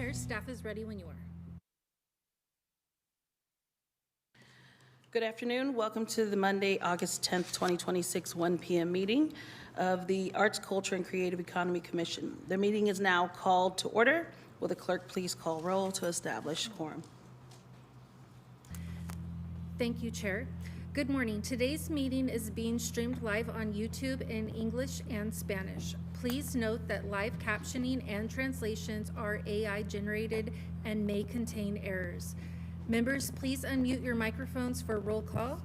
Chair, staff is ready when you are. Good afternoon. Welcome to the Monday, August 10th, 2026, 1 p.m. meeting of the Arts, Culture, and Creative Economy Commission. The meeting is now called to order. Will the clerk please call roll to establish quorum? Thank you, Chair. Good morning. Today's meeting is being streamed live on YouTube in English and Spanish. Please note that live captioning and translations are AI generated and may contain errors. Members, please unmute your microphones for roll call.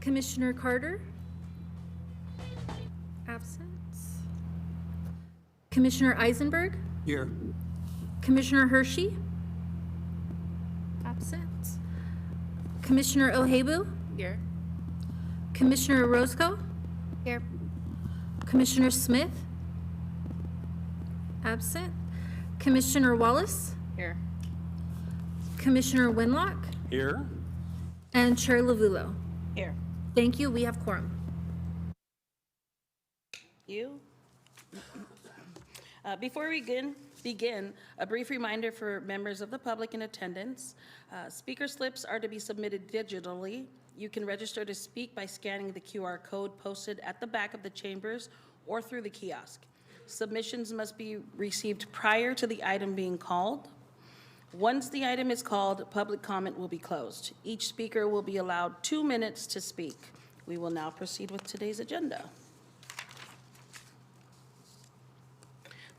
Commissioner Carter? Absent. Commissioner Eisenberg? Here. Commissioner Hershey? Absent. Commissioner Ohabu? Here. Commissioner Roscoe? Here. Commissioner Smith? Absent. Commissioner Wallace? Here. Commissioner Winlock? Here. And Chair Lavulo. Here. Thank you. We have quorum. You. Before we begin, a brief reminder for members of the public in attendance. Speaker slips are to be submitted digitally. You can register to speak by scanning the QR code posted at the back of the chambers or through the kiosk. Submissions must be received prior to the item being called. Once the item is called, public comment will be closed. Each speaker will be allowed 2 minutes to speak. We will now proceed with today's agenda.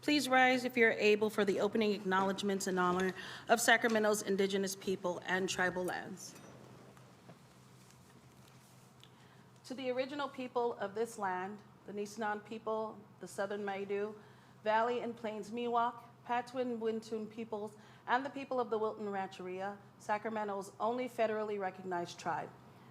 Please rise if you're able for the opening acknowledgments in honor of Sacramento's indigenous people and tribal lands. To the original people of this land, the Nisenan people, the Southern Maidu, Valley and Plains Miwok, Patwin Wintun peoples, and the people of the Wilton Rancheria, Sacramento's only federally recognized tribe.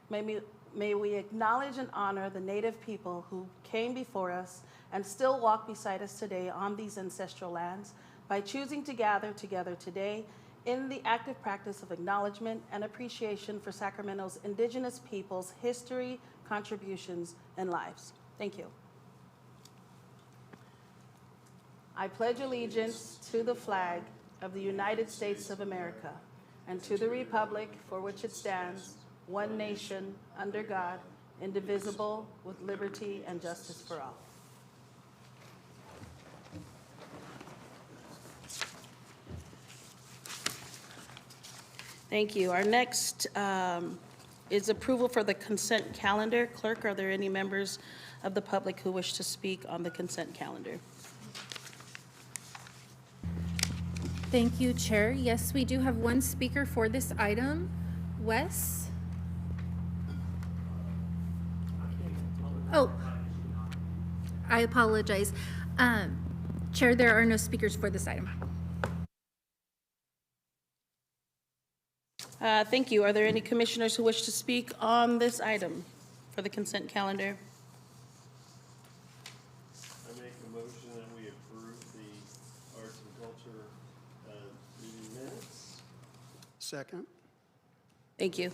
May we acknowledge and honor the Native people who came before us and still walk beside us today on these ancestral lands by choosing to gather together today in the active practice of acknowledgement and appreciation for Sacramento's indigenous people's history, contributions, and lives. Thank you. I pledge allegiance to the flag of the United States of America and to the republic for which it stands, one nation, under God, indivisible, with liberty and justice for all. Thank you. Our next is approval for the consent calendar. Clerk, are there any members of the public who wish to speak on the consent calendar? Thank you, Chair. Yes, we do have one speaker for this item. Wes? Oh, I apologize. Chair, there are no speakers for this item. Thank you. Are there any commissioners who wish to speak on this item for the consent calendar? I make a motion that we approve the arts and culture meeting minutes. Second. Thank you.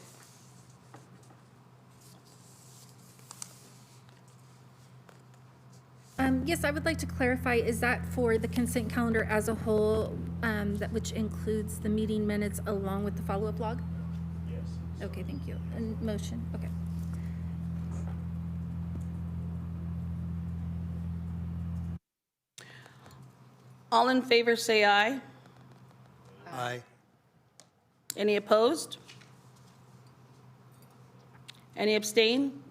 Yes, I would like to clarify, is that for the consent calendar as a whole, which includes the meeting minutes along with the follow-up log? Yes. Okay, thank you. And motion, okay. All in favor say aye. Aye. Any opposed? Any abstain?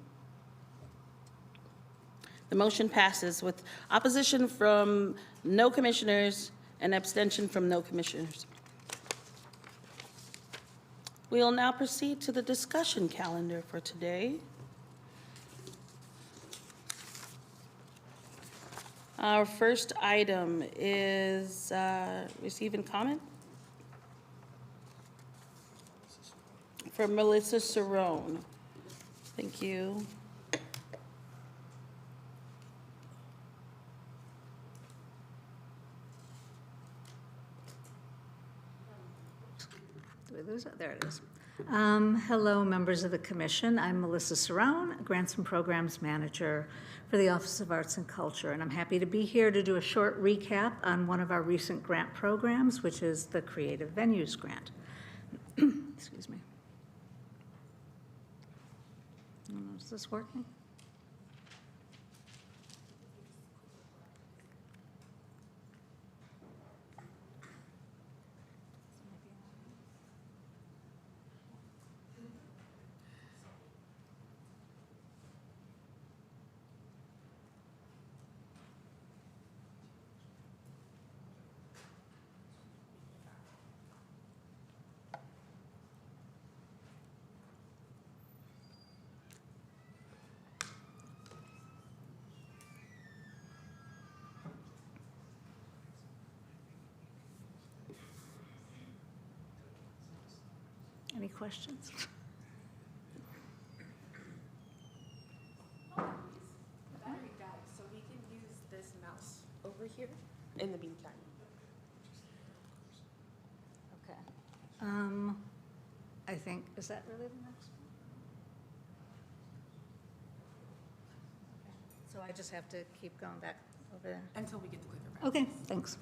The motion passes with opposition from no commissioners and abstention from no commissioners. We will now proceed to the discussion calendar for today. Our first item is receive and comment from Melissa Cerrone. Thank you. Did we lose it? There it is. Hello, members of the commission. I'm Melissa Cerrone, Grants and Programs Manager for the Office of Arts and Culture, and I'm happy to be here to do a short recap on one of our recent grant programs, which is the Creative Venues Grant. Excuse me. Is this working? Any questions? The battery died, so we can use this mouse over here in the meantime. Okay. I think, is that really the next one? Okay. So I just have to keep going back over there? Until we get the clicker back. Okay, thanks.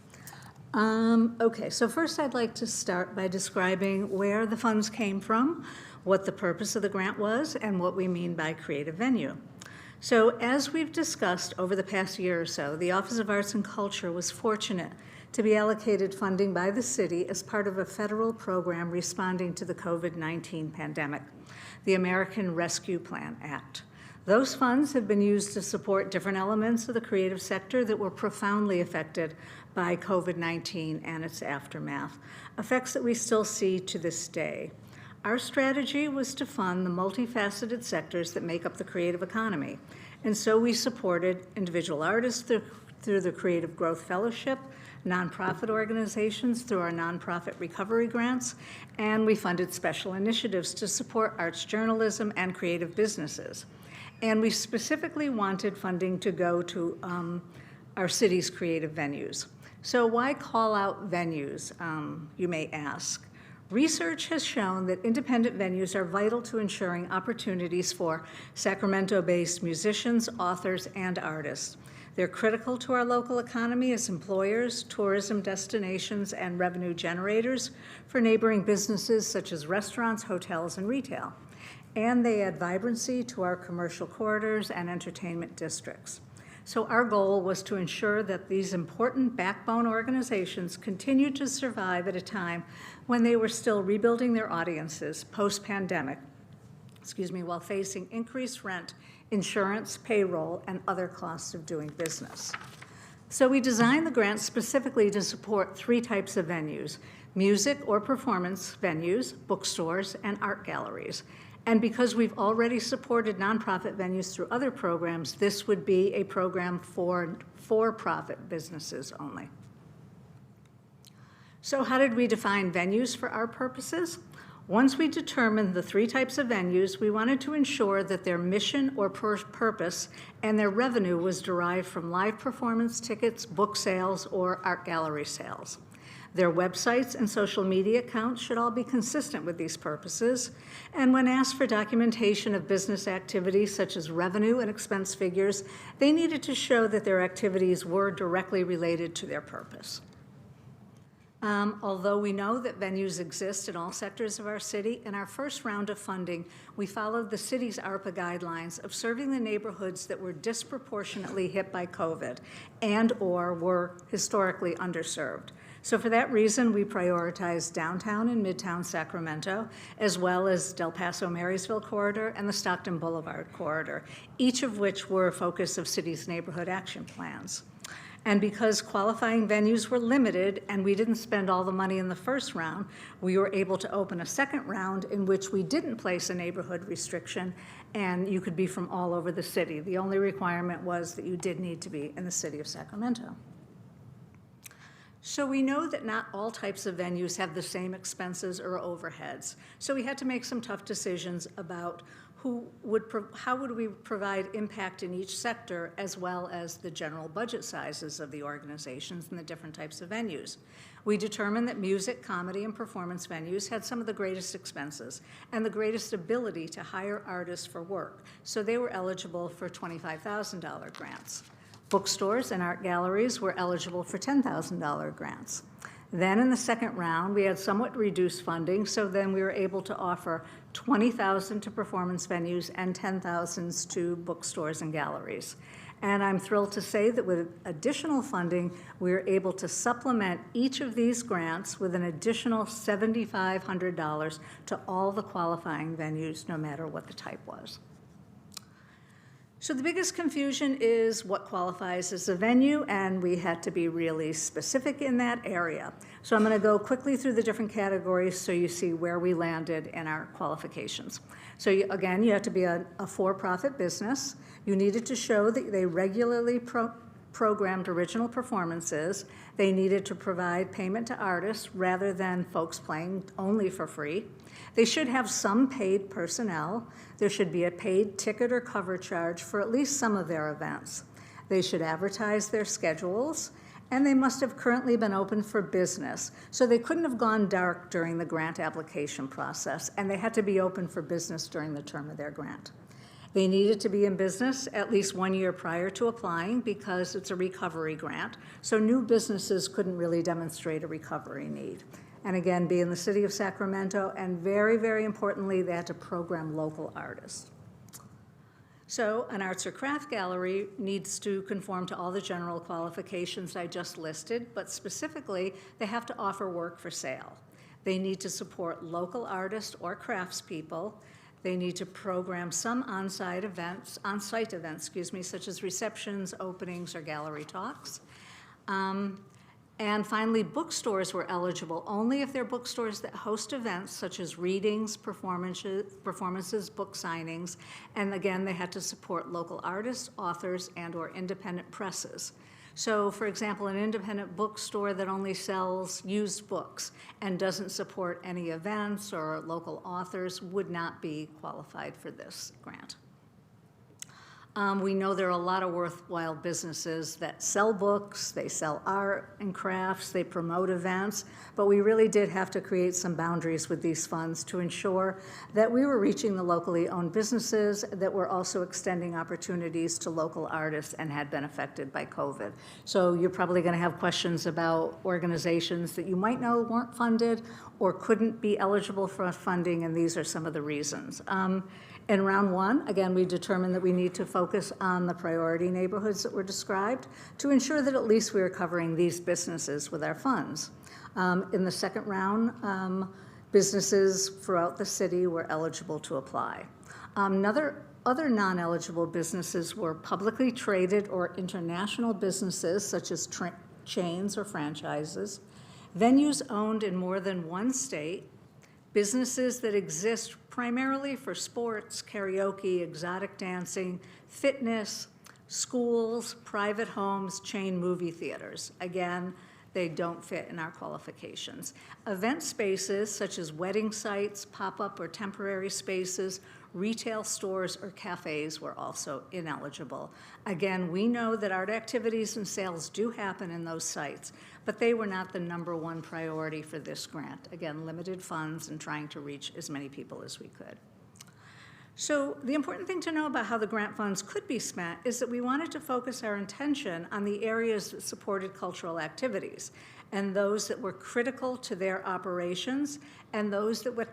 Okay, so first I'd like to start by describing where the funds came from, what the purpose of the grant was, and what we mean by creative venue. So as we've discussed over the past year or so, the Office of Arts and Culture was fortunate to be allocated funding by the city as part of a federal program responding to the COVID-19 pandemic, the American Rescue Plan Act. Those funds have been used to support different elements of the creative sector that were profoundly affected by COVID-19 and its aftermath, effects that we still see to this day. Our strategy was to fund the multifaceted sectors that make up the creative economy, and so we supported individual artists through the Creative Growth Fellowship, nonprofit organizations through our nonprofit recovery grants, and we funded special initiatives to support arts journalism and creative businesses. And we specifically wanted funding to go to our city's creative venues. So why call out venues, you may ask? Research has shown that independent venues are vital to ensuring opportunities for Sacramento-based musicians, authors, and artists. They're critical to our local economy as employers, tourism destinations, and revenue generators for neighboring businesses such as restaurants, hotels, and retail. And they add vibrancy to our commercial corridors and entertainment districts. So our goal was to ensure that these important backbone organizations continued to survive at a time when they were still rebuilding their audiences post-pandemic, while facing increased rent, insurance, payroll, and other costs of doing business. So we designed the grant specifically to support 3 types of venues: music or performance venues, bookstores, and art galleries. And because we've already supported nonprofit venues through other programs, this would be a program for for-profit businesses only. So how did we define venues for our purposes? Once we determined the 3 types of venues, we wanted to ensure that their mission or purpose and their revenue was derived from live performance tickets, book sales, or art gallery sales. Their websites and social media accounts should all be consistent with these purposes. And when asked for documentation of business activities such as revenue and expense figures, they needed to show that their activities were directly related to their purpose. Although we know that venues exist in all sectors of our city, in our first round of funding, we followed the city's ARPA guidelines of serving the neighborhoods that were disproportionately hit by COVID and/or were historically underserved. So for that reason, we prioritized downtown and midtown Sacramento, as well as Del Paso-Marysville corridor and the Stockton Boulevard corridor, each of which were a focus of city's neighborhood action plans. And because qualifying venues were limited and we didn't spend all the money in the first round, we were able to open a second round in which we didn't place a neighborhood restriction, and you could be from all over the city. The only requirement was that you did need to be in the city of Sacramento. So we know that not all types of venues have the same expenses or overheads. So we had to make some tough decisions about how would we provide impact in each sector, as well as the general budget sizes of the organizations and the different types of venues. We determined that music, comedy, and performance venues had some of the greatest expenses and the greatest ability to hire artists for work, so they were eligible for $25,000 grants. Bookstores and art galleries were eligible for $10,000 grants. Then in the second round, we had somewhat reduced funding, so then we were able to offer $20,000 to performance venues and $10,000 to bookstores and galleries. And I'm thrilled to say that with additional funding, we were able to supplement each of these grants with an additional $7,500 to all the qualifying venues, no matter what the type was. So the biggest confusion is what qualifies as a venue, and we had to be really specific in that area. So I'm going to go quickly through the different categories so you see where we landed in our qualifications. So again, you have to be a for-profit business. You needed to show that they regularly programmed original performances. They needed to provide payment to artists rather than folks playing only for free. They should have some paid personnel. There should be a paid ticket or cover charge for at least some of their events. They should advertise their schedules, and they must have currently been open for business. So they couldn't have gone dark during the grant application process, and they had to be open for business during the term of their grant. They needed to be in business at least 1 year prior to applying because it's a recovery grant, so new businesses couldn't really demonstrate a recovery need. And again, be in the city of Sacramento, and very, very importantly, they had to program local artists. So an arts or craft gallery needs to conform to all the general qualifications I just listed, but specifically, they have to offer work for sale. They need to support local artists or craftspeople. They need to program some on-site events, such as receptions, openings, or gallery talks. And finally, bookstores were eligible only if they're bookstores that host events such as readings, performances, book signings, and again, they had to support local artists, authors, and/or independent presses. So, for example, an independent bookstore that only sells used books and doesn't support any events or local authors would not be qualified for this grant. We know there are a lot of worthwhile businesses that sell books, they sell art and crafts, they promote events, but we really did have to create some boundaries with these funds to ensure that we were reaching the locally owned businesses that were also extending opportunities to local artists and had been affected by COVID. So you're probably going to have questions about organizations that you might know weren't funded or couldn't be eligible for funding, and these are some of the reasons. In round one, again, we determined that we need to focus on the priority neighborhoods that were described to ensure that at least we are covering these businesses with our funds. In the second round, businesses throughout the city were eligible to apply. Other non-eligible businesses were publicly traded or international businesses such as chains or franchises, venues owned in more than one state, businesses that exist primarily for sports, karaoke, exotic dancing, fitness, schools, private homes, chain movie theaters. Again, they don't fit in our qualifications. Event spaces such as wedding sites, pop-up or temporary spaces, retail stores or cafes were also ineligible. Again, we know that art activities and sales do happen in those sites, but they were not the #1 priority for this grant. Again, limited funds and trying to reach as many people as we could. So the important thing to know about how the grant funds could be spent is that we wanted to focus our attention on the areas that supported cultural activities and those that were critical to their operations and those that would,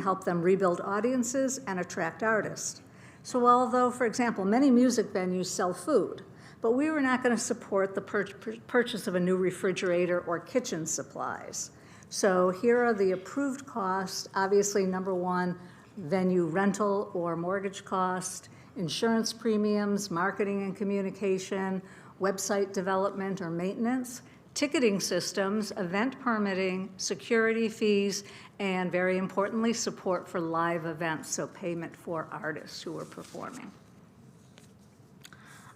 help them rebuild audiences and attract artists. So although, for example, many music venues sell food, but we were not going to support the purchase of a new refrigerator or kitchen supplies. So here are the approved costs. Obviously, #1, venue rental or mortgage cost, insurance premiums, marketing and communication, website development or maintenance, ticketing systems, event permitting, security fees, and very importantly, support for live events, so payment for artists who are performing.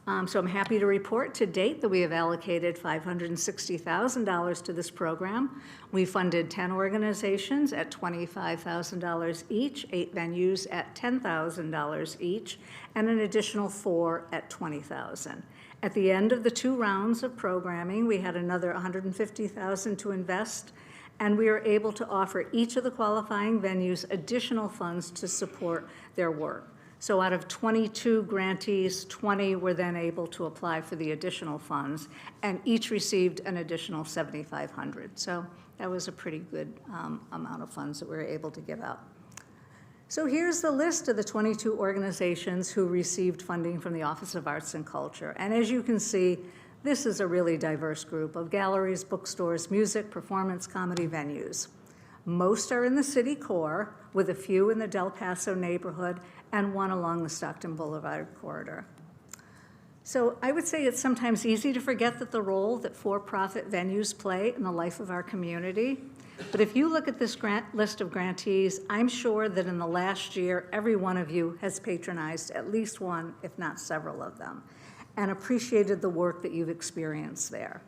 So I'm happy to report to date that we have allocated $560,000 to this program. We funded 10 organizations at $25,000 each, 8 venues at $10,000 each, and an additional 4 at $20,000. At the end of the 2 rounds of programming, we had another $150,000 to invest, and we were able to offer each of the qualifying venues additional funds to support their work. So out of 22 grantees, 20 were then able to apply for the additional funds, and each received an additional $7,500. So that was a pretty good amount of funds that we were able to give out. So here's the list of the 22 organizations who received funding from the Office of Arts and Culture. And as you can see, this is a really diverse group of galleries, bookstores, music, performance, comedy venues. Most are in the city core, with a few in the Del Paso neighborhood and one along the Stockton Boulevard corridor. So I would say it's sometimes easy to forget that the role that for-profit venues play in the life of our community. But if you look at this list of grantees, I'm sure that in the last year, every one of you has patronized at least one, if not several of them, and appreciated the work that you've experienced there.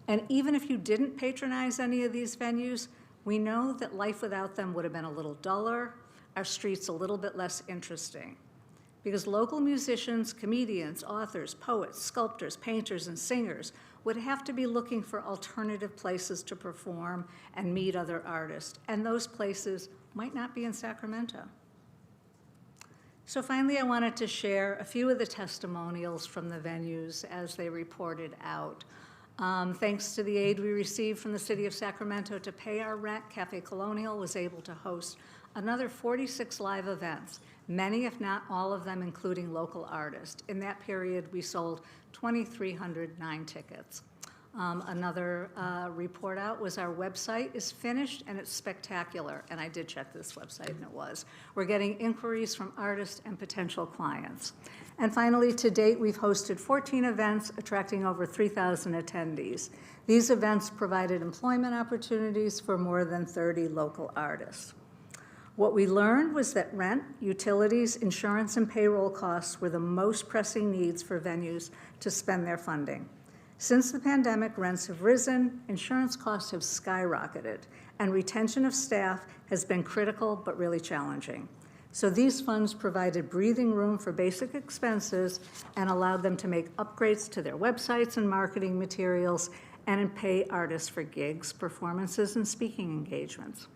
And even if you didn't patronize any of these venues, we know that life without them would have been a little duller, our streets a little bit less interesting. Because local musicians, comedians, authors, poets, sculptors, painters, and singers would have to be looking for alternative places to perform and meet other artists, and those places might not be in Sacramento. So finally, I wanted to share a few of the testimonials from the venues as they reported out. Thanks to the aid we received from the City of Sacramento to pay our rent, Cafe Colonial was able to host another 46 live events, many if not all of them including local artists. In that period, we sold 2,309 tickets. Another report out was our website is finished and it's spectacular, and I did check this website and it was. We're getting inquiries from artists and potential clients. And finally, to date, we've hosted 14 events attracting over 3,000 attendees. These events provided employment opportunities for more than 30 local artists. What we learned was that rent, utilities, insurance, and payroll costs were the most pressing needs for venues to spend their funding. Since the pandemic, rents have risen, insurance costs have skyrocketed, and retention of staff has been critical but really challenging. So these funds provided breathing room for basic expenses and allowed them to make upgrades to their websites and marketing materials and pay artists for gigs, performances, and speaking engagements.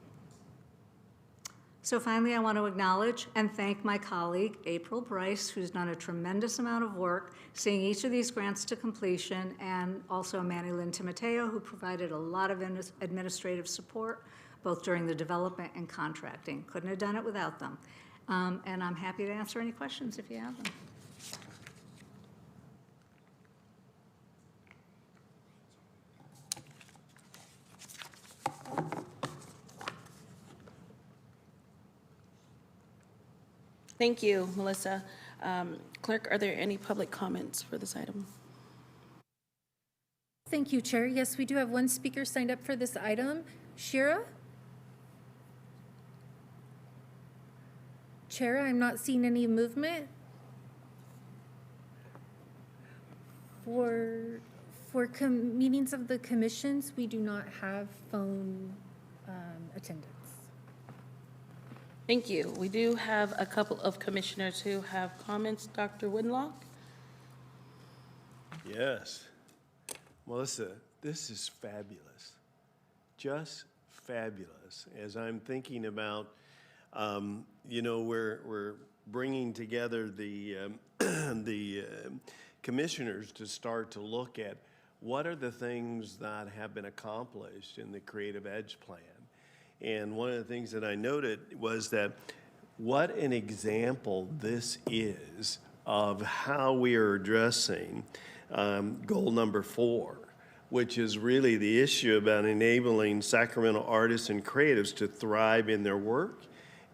So finally, I want to acknowledge and thank my colleague, April Bryce, who's done a tremendous amount of work seeing each of these grants to completion, and also Manny Lynn Timoteo, who provided a lot of administrative support, both during the development and contracting. Couldn't have done it without them. And I'm happy to answer any questions if you have them. Thank you, Melissa. Clerk, are there any public comments for this item? Thank you, Chair. Yes, we do have one speaker signed up for this item. Shira? Chair, I'm not seeing any movement. For meetings of the commissions, we do not have phone attendance. Thank you. We do have a couple of commissioners who have comments. Dr. Winlock? Yes. Melissa, this is fabulous. Just fabulous. As I'm thinking about, we're bringing together the commissioners to start to look at what are the things that have been accomplished in the Creative Edge plan. And one of the things that I noted was that what an example this is of how we are addressing goal number 4, which is really the issue about enabling Sacramento artists and creatives to thrive in their work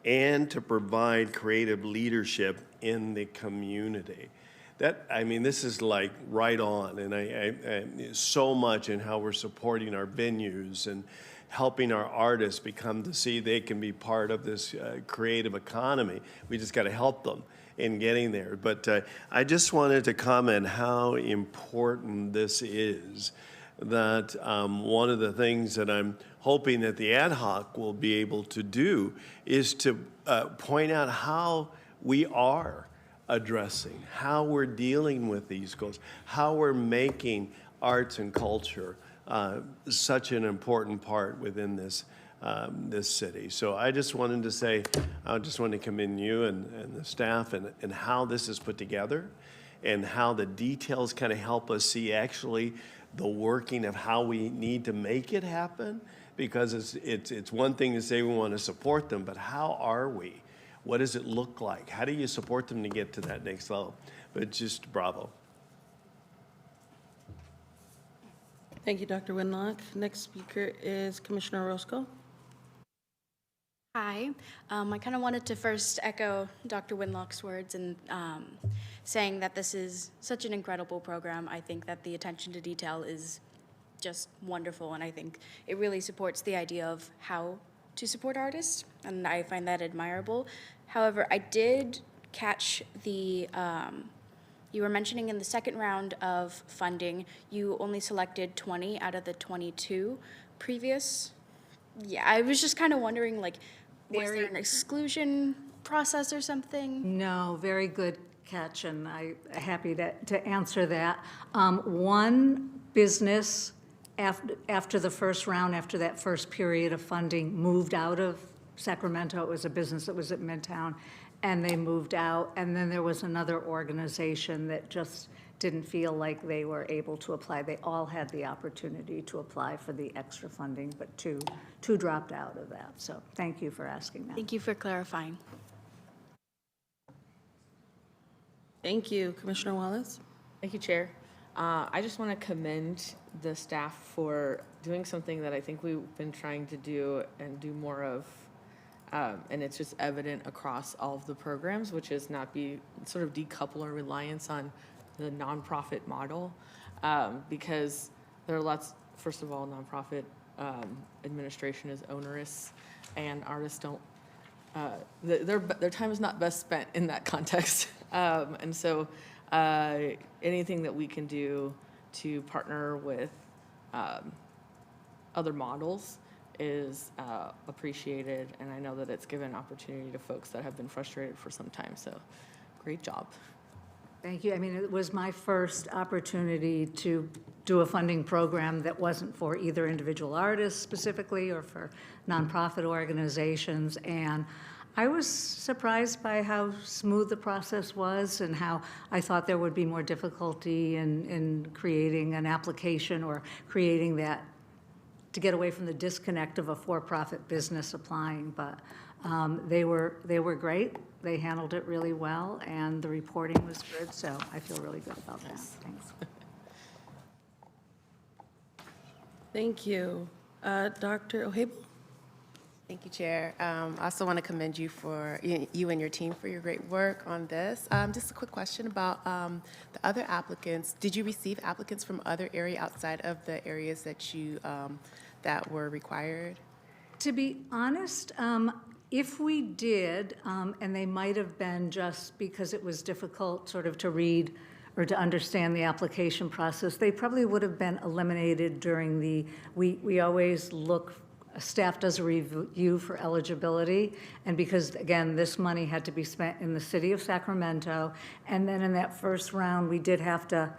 and to provide creative leadership in the community. This is like right on, and I so much in how we're supporting our venues and helping our artists see they can be part of this creative economy. We just got to help them. in getting there. But I just wanted to comment how important this is, that one of the things that I'm hoping that the ad hoc will be able to do is to point out how we are addressing, how we're dealing with these goals, how we're making arts and culture such an important part within this this city. So I just wanted to say, I just want to commend you and the staff and how this is put together and how the details kind of help us see actually the working of how we need to make it happen, because it's one thing to say we want to support them, but how are we? What does it look like? How do you support them to get to that next level? But just bravo. Thank you, Dr. Winlock. Next speaker is Commissioner Orozco. Hi. I kind of wanted to first echo Dr. Winlock's words and saying that this is such an incredible program. I think that the attention to detail is just wonderful, and I think it really supports the idea of how to support artists, and I find that admirable. However, I did catch the, you were mentioning in the second round of funding, you only selected 20 out of the 22 previous. Yeah, I was just kind of wondering, like, was there an exclusion process or something? No, very good catch, and I'm happy to answer that. One business after the first round, after that first period of funding, moved out of Sacramento. It was a business that was at Midtown, and they moved out. And then there was another organization that just didn't feel like they were able to apply. They all had the opportunity to apply for the extra funding, but two dropped out of that. So thank you for asking that. Thank you for clarifying. Thank you, Commissioner Wallace. Thank you, Chair. I just want to commend the staff for doing something that I think we've been trying to do and do more of. And it's just evident across all of the programs, which is not be sort of decouple our reliance on the nonprofit model, because there are lots, first of all, nonprofit administration is onerous, and artists don't, their time is not best spent in that context. And so anything that we can do to partner with other models is appreciated, and I know that it's given opportunity to folks that have been frustrated for some time, so great job. Thank you. I mean, it was my first opportunity to do a funding program that wasn't for either individual artists specifically or for nonprofit organizations, and I was surprised by how smooth the process was and how I thought there would be more difficulty in creating an application or creating that to get away from the disconnect of a for-profit business applying. But they were great. They handled it really well, and the reporting was good, so I feel really good about that. Thanks. Thank you. Dr. O'Hable? Thank you, Chair. I also want to commend you for you and your team for your great work on this. Just a quick question about the other applicants. Did you receive applicants from other areas outside of the areas that you that were required? To be honest, if we did, and they might have been just because it was difficult sort of to read or to understand the application process, they probably would have been eliminated during the, we always look, staff does a review for eligibility, and because, again, this money had to be spent in the city of Sacramento, and then in that first round, we did have to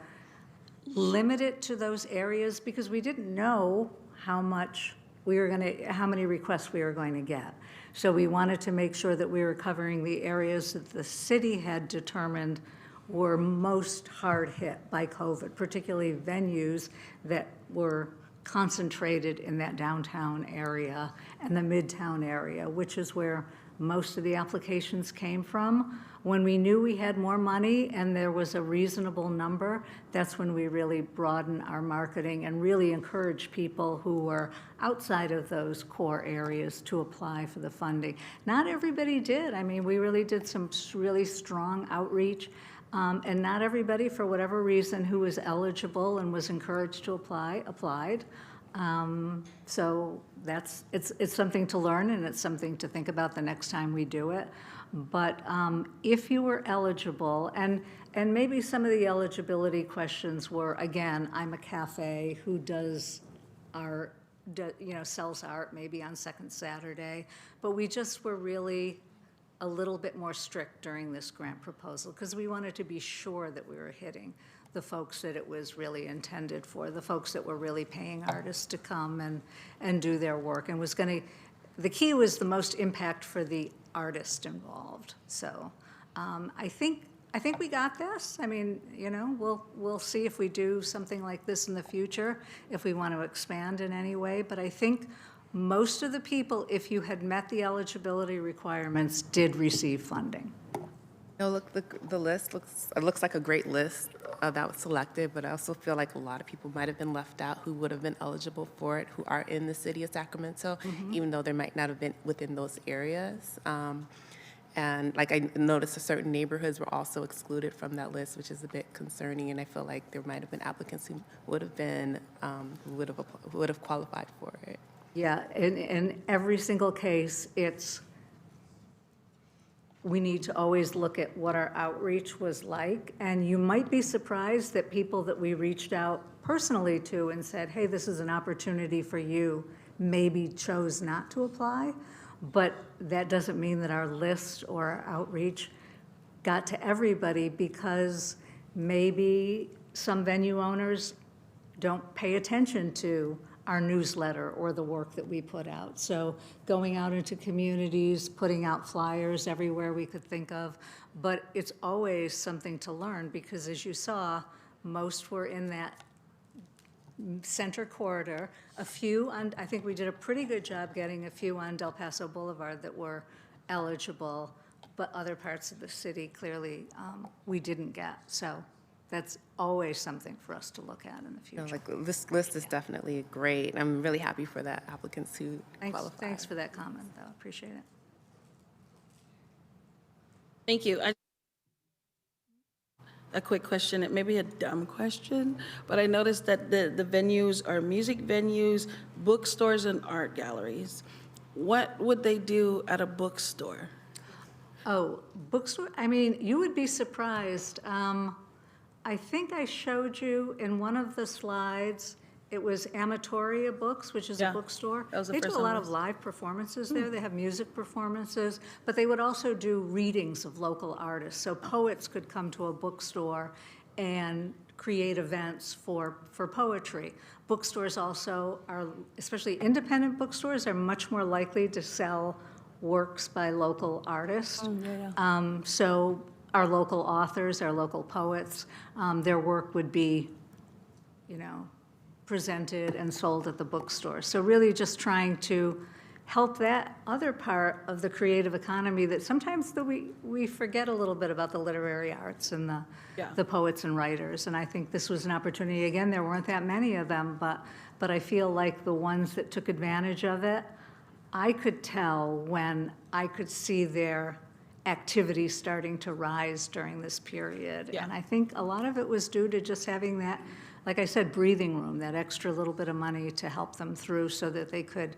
limit it to those areas because we didn't know how many requests we were going to get. So we wanted to make sure that we were covering the areas that the city had determined were most hard hit by COVID, particularly venues that were concentrated in that downtown area and the midtown area, which is where most of the applications came from. When we knew we had more money and there was a reasonable number, that's when we really broadened our marketing and really encouraged people who were outside of those core areas to apply for the funding. Not everybody did. I mean, we really did some really strong outreach, and not everybody, for whatever reason, who was eligible and was encouraged to apply, applied. So it's something to learn, and it's something to think about the next time we do it. But if you were eligible, and maybe some of the eligibility questions were, again, I'm a cafe who does art, sells art maybe on second Saturday, but we just were really a little bit more strict during this grant proposal because we wanted to be sure that we were hitting the folks that it was really intended for, the folks that were really paying artists to come and do their work, and the key was the most impact for the artist involved. So I think we got this. I mean, we'll see if we do something like this in the future, if we want to expand in any way. But I think most of the people, if you had met the eligibility requirements, did receive funding. No, look, the list looks like a great list that was selected, but I also feel like a lot of people might have been left out who would have been eligible for it, who are in the city of Sacramento, even though they might not have been within those areas. And like I noticed, certain neighborhoods were also excluded from that list, which is a bit concerning. And I feel like there might have been applicants who would have been who would have qualified for it. Yeah, in every single case, we need to always look at what our outreach was like. And you might be surprised that people that we reached out personally to and said, hey, this is an opportunity for you, maybe chose not to apply. But that doesn't mean that our list or our outreach got to everybody, because maybe some venue owners don't pay attention to our newsletter or the work that we put out. So going out into communities, putting out flyers everywhere we could think of, but it's always something to learn, because as you saw, most were in that center corridor. A few, and I think we did a pretty good job getting a few on Del Paso Boulevard that were eligible, but other parts of the city clearly we didn't get. So that's always something for us to look at in the future. No, like this list is definitely great. I'm really happy for the applicants who qualify. Thanks for that comment, though. Appreciate it. Thank you. A quick question, it may be a dumb question, but I noticed that the venues are music venues, bookstores, and art galleries. What would they do at a bookstore? Oh, bookstore, I mean, you would be surprised. I think I showed you in one of the slides, it was Amatoria Books, which is a Yeah, bookstore. that was the They do first a one lot I of was- live performances there. They have music performances, but they would also do readings of local artists. So poets could come to a bookstore and create events for poetry. Bookstores also are, especially independent bookstores, are much more likely to sell works by local artists. So our local authors, our local poets, their work would be, presented and sold at the bookstore. So really just trying to help that other part of the creative economy that sometimes we forget a little bit about, the literary arts and the poets and writers. And I think this was an opportunity. Again, there weren't that many of them, but I feel like the ones that took advantage of it, I could tell when I could see their activity starting to rise during this period. Yeah. And I think a lot of it was due to just having that, like I said, breathing room, that extra little bit of money to help them through so that they could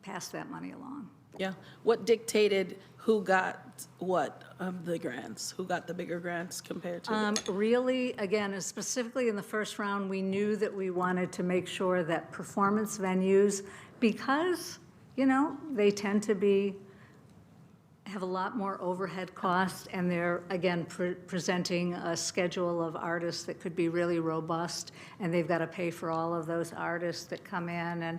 pass that money along. Yeah, what dictated who got what of the grants? Who got the bigger grants compared to? Really, again, specifically in the first round, we knew that we wanted to make sure that performance venues, because, they tend to have a lot more overhead costs, and they're, again, presenting a schedule of artists that could be really robust, and they've got to pay for all of those artists that come in.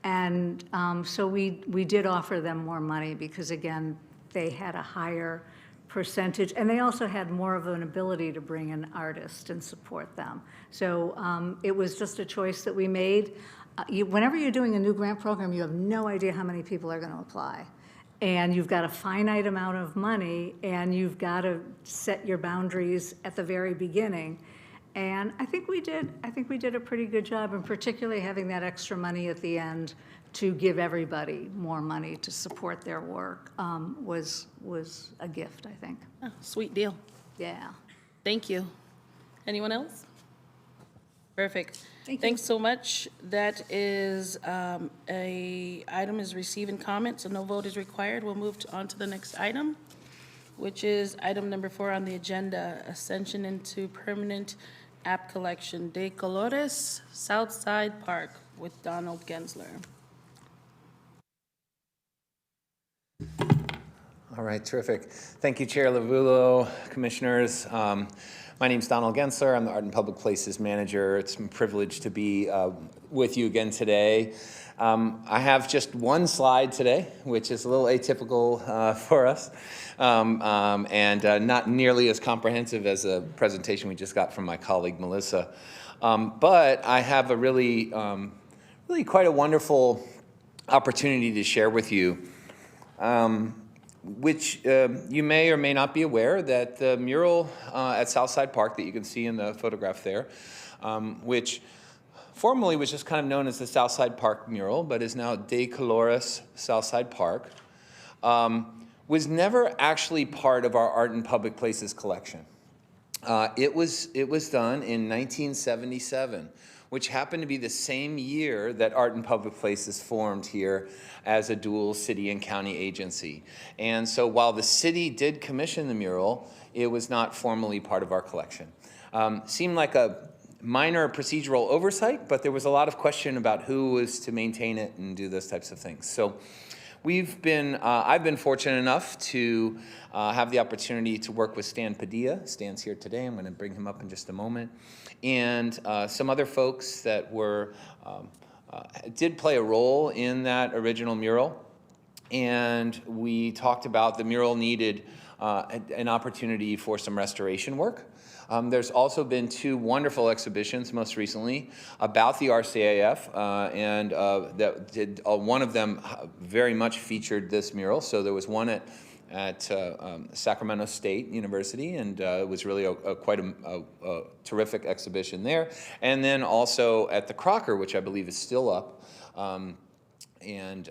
And so we did offer them more money because, again, they had a higher percentage, and they also had more of an ability to bring in artists and support them. So it was just a choice that we made. Whenever you're doing a new grant program, you have no idea how many people are going to apply. And you've got a finite amount of money, and you've got to set your boundaries at the very beginning. And I think we did a pretty good job, and particularly having that extra money at the end to give everybody more money to support their work was a gift, I think. Oh, sweet deal. Yeah. Thank you. Anyone else? Perfect. Thank you. Thanks so much. That is, item is receive and comment, so no vote is required. We'll move on to the next item, which is item number 4 on the agenda, ascension into permanent app collection, De Colores, Southside Park, with Donald Gensler. All right, terrific. Thank you, Chair Lavulo, Commissioners. My name's Donald Gensler. I'm the Art and Public Places Manager. It's a privilege to be with you again today. I have just one slide today, which is a little atypical for us, and not nearly as comprehensive as a presentation we just got from my colleague, Melissa. But I have a really quite a wonderful opportunity to share with you. Which you may or may not be aware that the mural at Southside Park that you can see in the photograph there, which formerly was just kind of known as the Southside Park mural, but is now De Colores Southside Park, was never actually part of our Art and Public Places collection. It was done in 1977, which happened to be the same year that Art and Public Places formed here as a dual city and county agency. And so while the city did commission the mural, it was not formally part of our collection. Seemed like a minor procedural oversight, but there was a lot of question about who was to maintain it and do those types of things. So I've been fortunate enough to have the opportunity to work with Stan Padilla. Stan's here today. I'm going to bring him up in just a moment. And some other folks that did play a role in that original mural. And we talked about the mural needed an opportunity for some restoration work. There's also been 2 wonderful exhibitions, most recently, about the RCAF, and one of them very much featured this mural. So there was one at Sacramento State University, and it was really quite a terrific exhibition there. And then also at the Crocker, which I believe is still up, and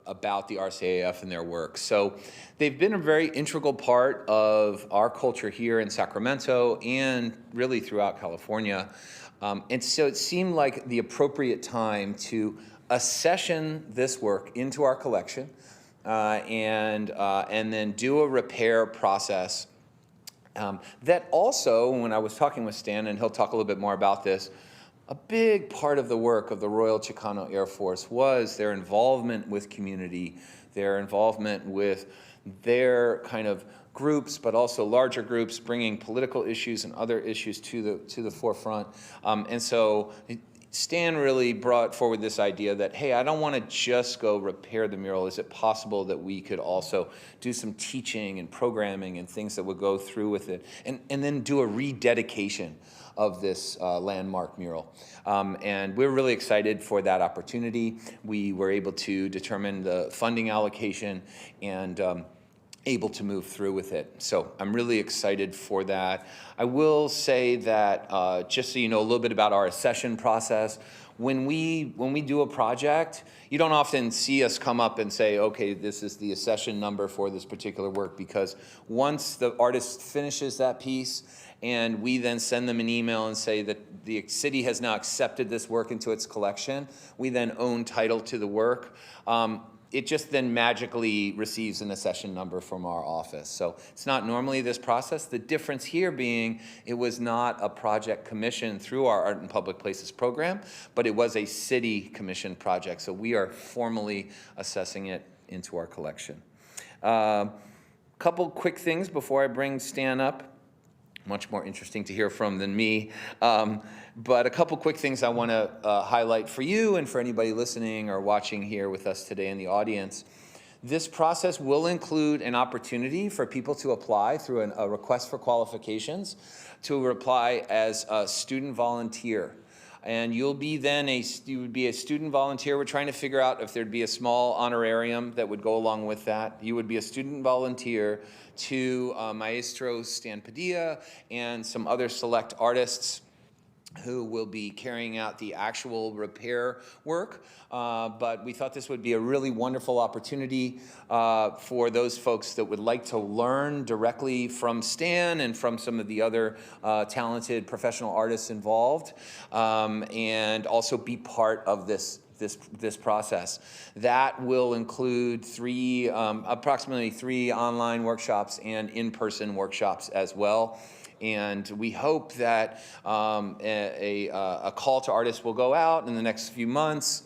about the RCAF and their work. So they've been a very integral part of our culture here in Sacramento and really throughout California. And so it seemed like the appropriate time to accession this work into our collection and then do a repair process that also, when I was talking with Stan, and he'll talk a little bit more about this, a big part of the work of the Royal Chicano Air Force was their involvement with community, their involvement with their kind of groups, but also larger groups, bringing political issues and other issues to the forefront. And so Stan really brought forward this idea that, hey, I don't want to just go repair the mural. Is it possible that we could also do some teaching and programming and things that would go through with it, and then do a rededication of this landmark mural. And we're really excited for that opportunity. We were able to determine the funding allocation and able to move through with it. So I'm really excited for that. I will say that, just so you know a little bit about our accession process, when we do a project, you don't often see us come up and say, okay, this is the accession number for this particular work, because once the artist finishes that piece, and we then send them an email and say that the city has now accepted this work into its collection, we then own title to the work. It just then magically receives an accession number from our office. So it's not normally this process. The difference here being it was not a project commissioned through our Art and Public Places program, but it was a city commissioned project. So we are formally assessing it into our collection. Couple quick things before I bring Stan up. Much more interesting to hear from than me. But a couple quick things I want to highlight for you and for anybody listening or watching here with us today in the audience. This process will include an opportunity for people to apply through a request for qualifications to apply as a student volunteer. And you would be a student volunteer. We're trying to figure out if there'd be a small honorarium that would go along with that. You would be a student volunteer to Maestro Stan Padilla and some other select artists who will be carrying out the actual repair work. But we thought this would be a really wonderful opportunity for those folks that would like to learn directly from Stan and from some of the other talented professional artists involved, and also be part of this process. That will include approximately three online workshops and in-person workshops as well. And we hope that a call to artists will go out in the next few months,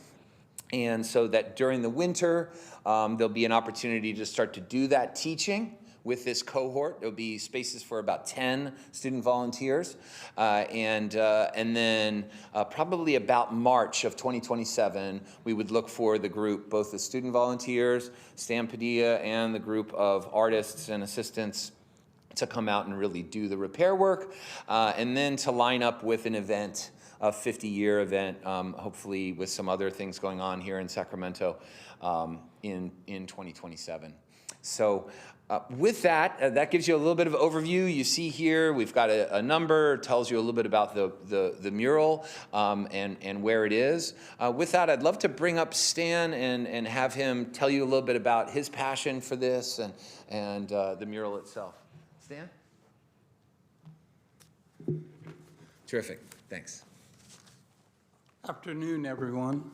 and so that during the winter, there'll be an opportunity to start to do that teaching with this cohort. There'll be spaces for about 10 student volunteers. And then probably about March of 2027, we would look for the group, both the student volunteers, Stan Padilla, and the group of artists and assistants to come out and really do the repair work, and then to line up with an event, a 50-year event, hopefully with some other things going on here in Sacramento in 2027. So with that, that gives you a little bit of overview. You see here, we've got a number, tells you a little bit about the mural and where it is. With that, I'd love to bring up Stan and have him tell you a little bit about his passion for this and the mural itself. Stan? Terrific, thanks. Afternoon, everyone.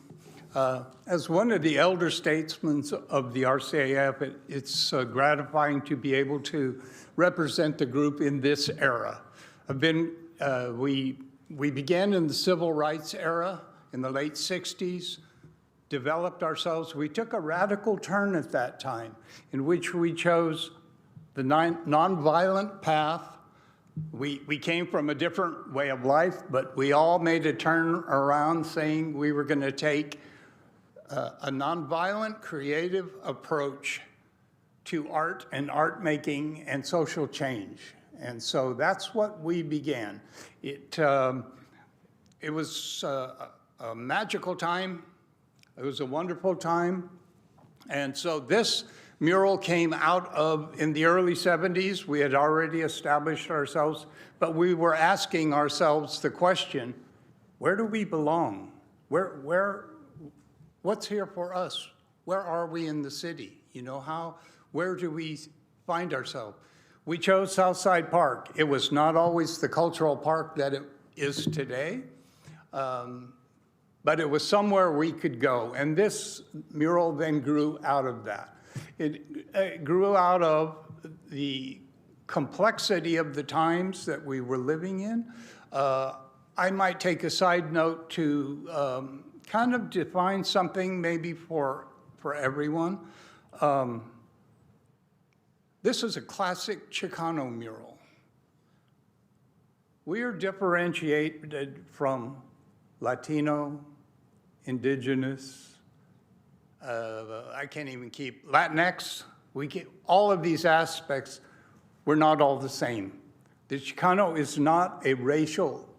As one of the elder statesmen of the RCAF, it's gratifying to be able to represent the group in this era. We began in the civil rights era in the late 60s, developed ourselves. We took a radical turn at that time in which we chose the nonviolent path. We came from a different way of life, but we all made a turn around saying we were going to take a nonviolent, creative approach to art and art making and social change. And so that's what we began. It was a magical time. It was a wonderful time. And so this mural came out of, in the early 70s, we had already established ourselves, but we were asking ourselves the question, where do we belong? What's here for us? Where are we in the city? You know, where do we find ourselves? We chose Southside Park. It was not always the cultural park that it is today, but it was somewhere we could go. And this mural then grew out of that. It grew out of the complexity of the times that we were living in. I might take a side note to kind of define something maybe for everyone. This is a classic Chicano mural. We are differentiated from Latino, indigenous, I can't even keep Latinx. All of these aspects, we're not all the same. The Chicano is not a racial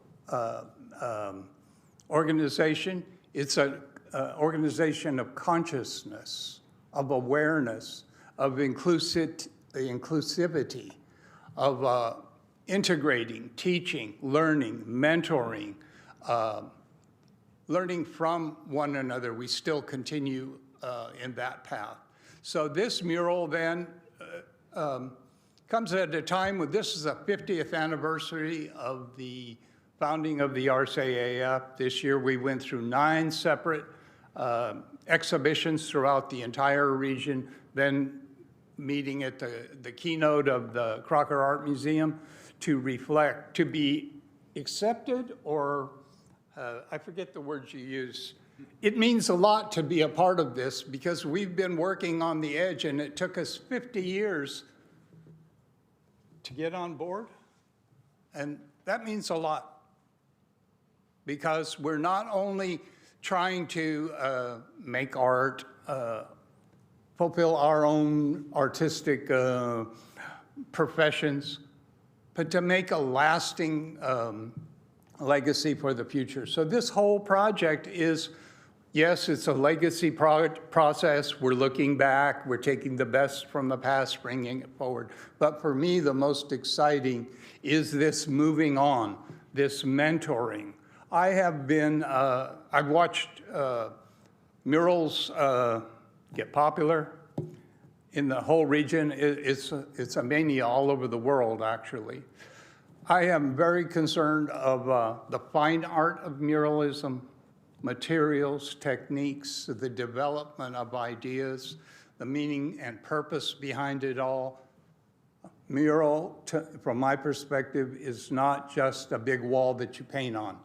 organization. It's an organization of consciousness, of awareness, of inclusivity, of integrating, teaching, learning, mentoring, learning from one another. We still continue in that path. So this mural then comes at a time when this is the 50th anniversary of the founding of the RCAF. This year we went through 9 separate exhibitions throughout the entire region, then meeting at the keynote of the Crocker Art Museum to reflect, to be accepted, or I forget the words you use. It means a lot to be a part of this because we've been working on the edge and it took us 50 years to get on board. And that means a lot because we're not only trying to make art, fulfill our own artistic professions, but to make a lasting legacy for the future. So this whole project is, yes, it's a legacy process. We're looking back, we're taking the best from the past, bringing it forward. But for me, the most exciting is this moving on, this mentoring, I've watched murals get popular in the whole region. It's a mania all over the world, actually. I am very concerned of the fine art of muralism, materials, techniques, the development of ideas, the meaning and purpose behind it all. Mural, from my perspective, is not just a big wall that you paint on.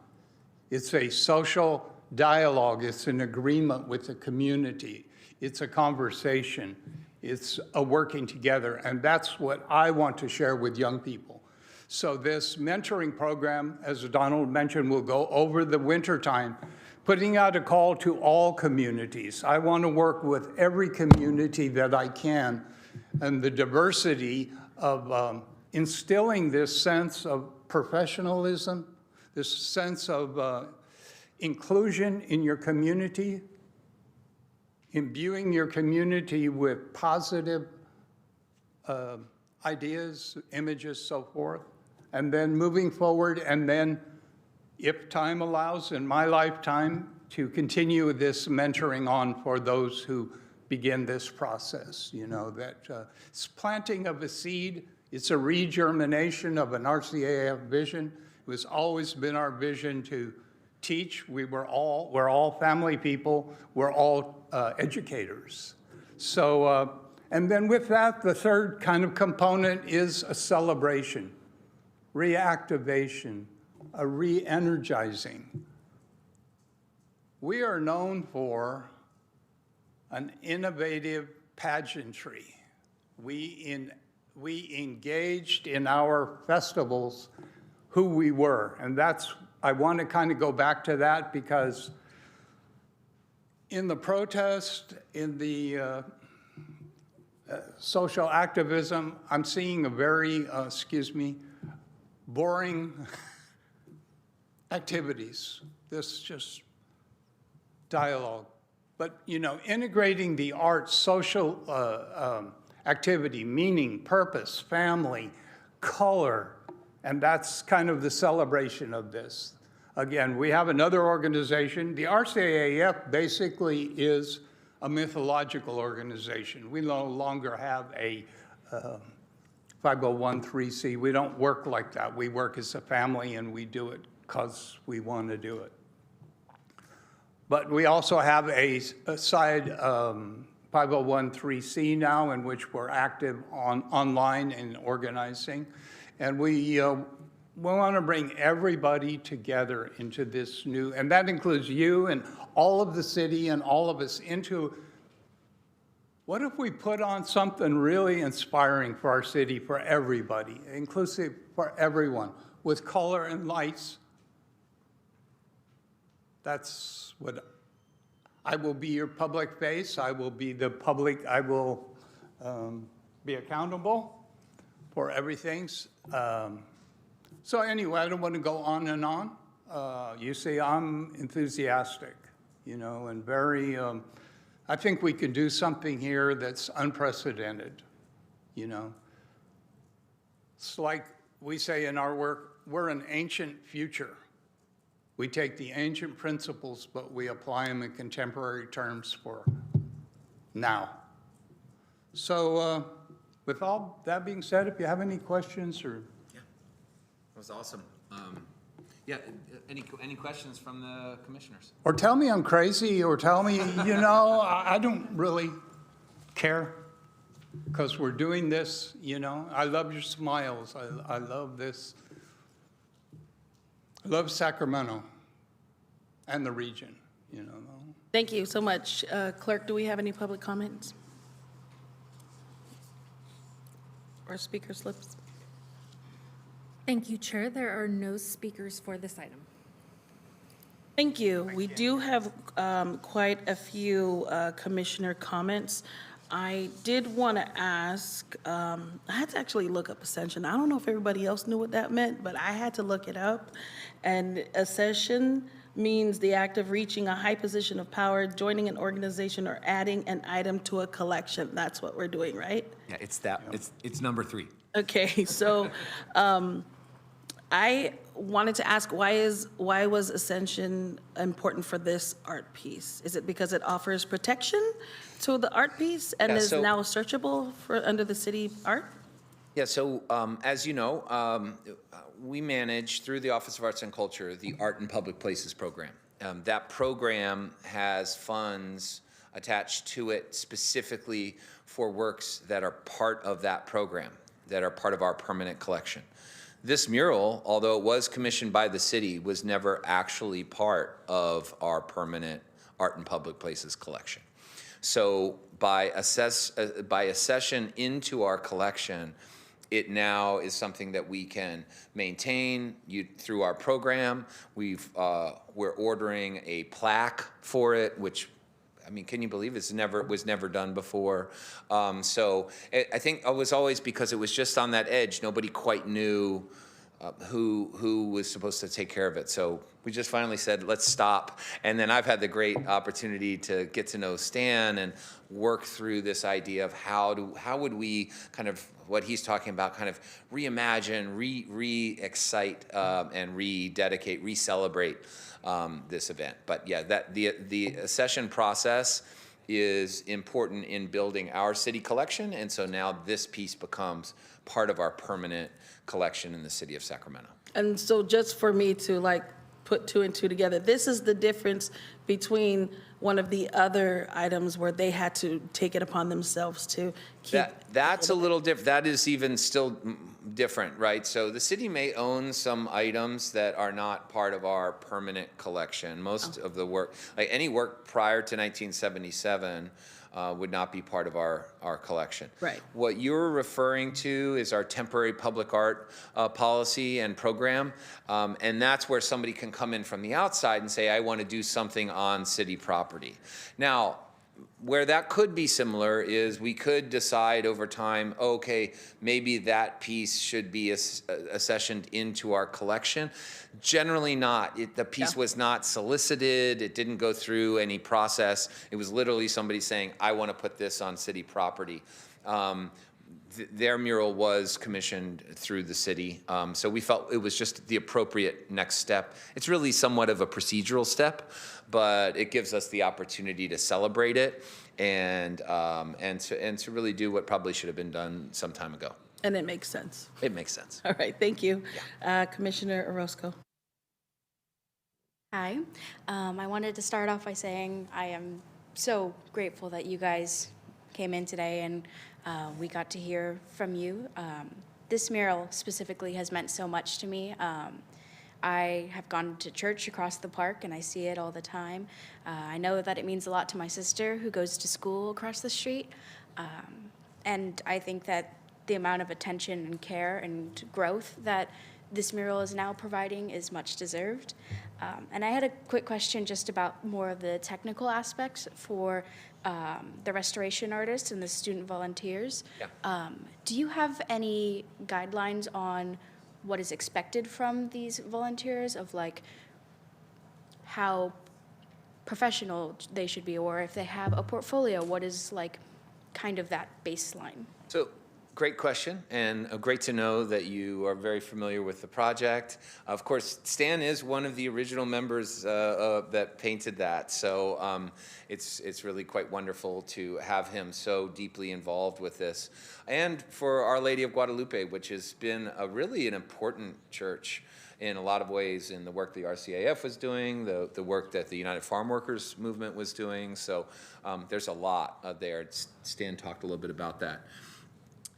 It's a social dialogue. It's an agreement with the community. It's a conversation. It's a working together. And that's what I want to share with young people. So this mentoring program, as Donald mentioned, will go over the wintertime, putting out a call to all communities. I want to work with every community that I can, and the diversity of instilling this sense of professionalism, this sense of inclusion in your community, imbuing your community with positive ideas, images, so forth, and then moving forward, and then, if time allows, in my lifetime, to continue this mentoring on for those who begin this process. You know, that it's planting of a seed, it's a regermination of an RCAF vision. It was always been our vision to teach. We're all family people, we're all educators. So, and then with that, the third kind of component is a celebration, reactivation, a re-energizing. We are known for an innovative pageantry. We engaged in our festivals who we were, and I want to kind of go back to that, because in the protest, in the social activism, I'm seeing a very, boring activities. This just dialogue. But, you know, integrating the arts, social activity, meaning, purpose, family, color, and that's kind of the celebration of this. Again, we have another organization. The RCAF basically is a mythological organization. We no longer have a 501(c)(3). We don't work like that. We work as a family, and we do it because we want to do it. But we also have a side 501(c)(3) now, in which we're active online and organizing. And we want to bring everybody together into this new, and that includes you and all of the city and all of us, into what if we put on something really inspiring for our city, for everybody, inclusive for everyone, with color and lights. That's what, I will be your public face. I will be the public, I will be accountable for everything. So anyway, I don't want to go on and on. You see, I'm enthusiastic, you know, and very, I think we can do something here that's unprecedented, you know. It's like we say in our work, we're an ancient future. We take the ancient principles, but we apply them in contemporary terms for now. So with all that being said, if you have any questions or... Yeah, that was awesome. Yeah, any questions from the commissioners? Or tell me I'm crazy, or tell me, you know, I don't really care, because we're doing this, you know. I love your smiles. I love this. I love Sacramento and the region, you know. Thank you so much. Clerk, do we have any public comments? Or speaker slips? Thank you, Chair. There are no speakers for this item. Thank you. We do have quite a few commissioner comments. I did want to ask, I had to actually look up accession. I don't know if everybody else knew what that meant, but I had to look it up. And accession means the act of reaching a high position of power, joining an organization, or adding an item to a collection. That's what we're doing, right? Yeah, it's that. It's number 3. Okay, so I wanted to ask, why was Ascension important for this art piece? Is it because it offers protection to the art piece and Yeah, is so- now searchable for under the city art? Yeah, so as you know, we manage through the Office of Arts and Culture the Art in Public Places program. That program has funds attached to it specifically for works that are part of that program, that are part of our permanent collection. This mural, although it was commissioned by the city, was never actually part of our permanent Art in Public Places collection. So by accession into our collection, it now is something that we can maintain through our program. We're ordering a plaque for it, which, I mean, can you believe was never done before? So I think it was always because it was just on that edge. Nobody quite knew who was supposed to take care of it. So we just finally said, let's stop. And then I've had the great opportunity to get to know Stan and work through this idea of how would we kind of, what he's talking about, kind of reimagine, re-excite, and rededicate, re-celebrate this event. But yeah, that the accession process is important in building our city collection, and so now this piece becomes part of our permanent collection in the city of Sacramento. And so just for me to like put two and two together, this is the difference between one of the other items where they had to take it upon themselves to keep. That's a little different. That is even still different, right? So the city may own some items that are not part of our permanent collection. Most of the work, like any work prior to 1977, would not be part of our collection. Right. What you're referring to is our temporary public art policy and program, and that's where somebody can come in from the outside and say, I want to do something on city property. Now, where that could be similar is we could decide over time, okay, maybe that piece should be accessioned into our collection. Generally not. The piece was not solicited. It didn't go through any process. It was literally somebody saying, I want to put this on city property. Their mural was commissioned through the city, so we felt it was just the appropriate next step. It's really somewhat of a procedural step, but it gives us the opportunity to celebrate it and to really do what probably should have been done some time ago. And it makes sense. It makes sense. All right, thank you. Commissioner Orozco. Hi. I wanted to start off by saying I am so grateful that you guys came in today and we got to hear from you. This mural specifically has meant so much to me. I have gone to church across the park and I see it all the time. I know that it means a lot to my sister who goes to school across the street. And I think that the amount of attention and care and growth that this mural is now providing is much deserved. And I had a quick question just about more of the technical aspects for the restoration artists and the student volunteers. Yeah. Do you have any guidelines on what is expected from these volunteers of like how professional they should be, or if they have a portfolio, what is like kind of that baseline? So, great question, and great to know that you are very familiar with the project. Of course, Stan is one of the original members that painted that, so it's really quite wonderful to have him so deeply involved with this. And for Our Lady of Guadalupe, which has been really an important church in a lot of ways in the work the RCAF was doing, the work that the United Farm Workers Movement was doing, so there's a lot there. Stan talked a little bit about that.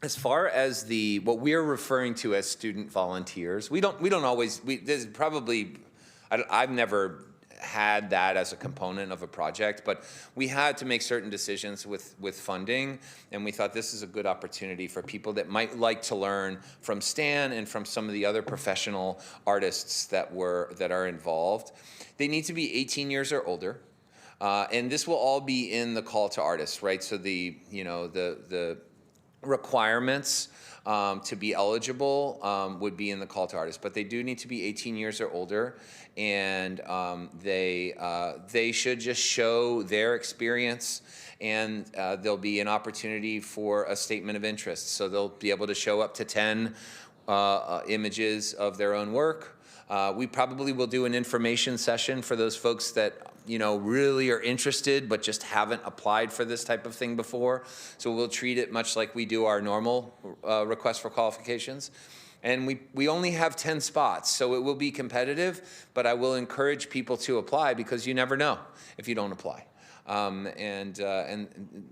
As far as what we're referring to as student volunteers, we don't always, there's probably, I've never had that as a component of a project, but we had to make certain decisions with funding, and we thought this is a good opportunity for people that might like to learn from Stan and from some of the other professional artists that are involved. They need to be 18 years or older. And this will all be in the call to artists, right? So the requirements to be eligible would be in the call to artists, but they do need to be 18 years or older, and they should just show their experience, and there'll be an opportunity for a statement of interest. So they'll be able to show up to 10 images of their own work. We probably will do an information session for those folks that really are interested but just haven't applied for this type of thing before. So we'll treat it much like we do our normal request for qualifications. And we only have 10 spots, so it will be competitive, but I will encourage people to apply because you never know if you don't apply. And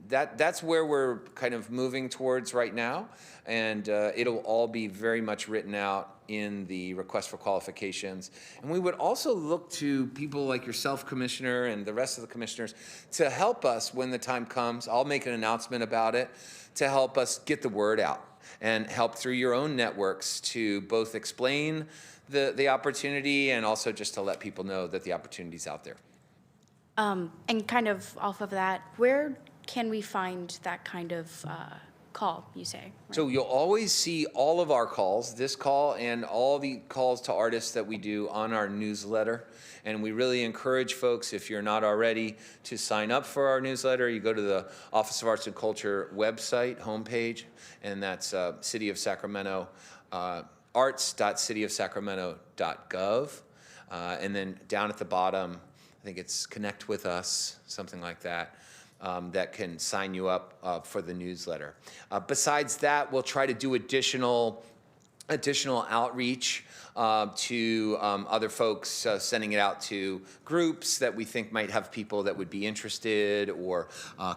that's where we're kind of moving towards right now. And it'll all be very much written out in the request for qualifications. And we would also look to people like yourself, Commissioner, and the rest of the commissioners to help us when the time comes. I'll make an announcement about it to help us get the word out and help through your own networks to both explain the opportunity and also just to let people know that the opportunity's out there. And kind of off of that, where can we find that kind of call, you say? Right? So you'll always see all of our calls, this call and all the calls to artists that we do on our newsletter. And we really encourage folks, if you're not already, to sign up for our newsletter. You go to the Office of Arts and Culture website, homepage, and that's City of Sacramento, arts.cityofsacramento.gov. And then down at the bottom, I think it's Connect with Us, something like that. That can sign you up for the newsletter. Besides that, we'll try to do additional outreach to other folks, sending it out to groups that we think might have people that would be interested, or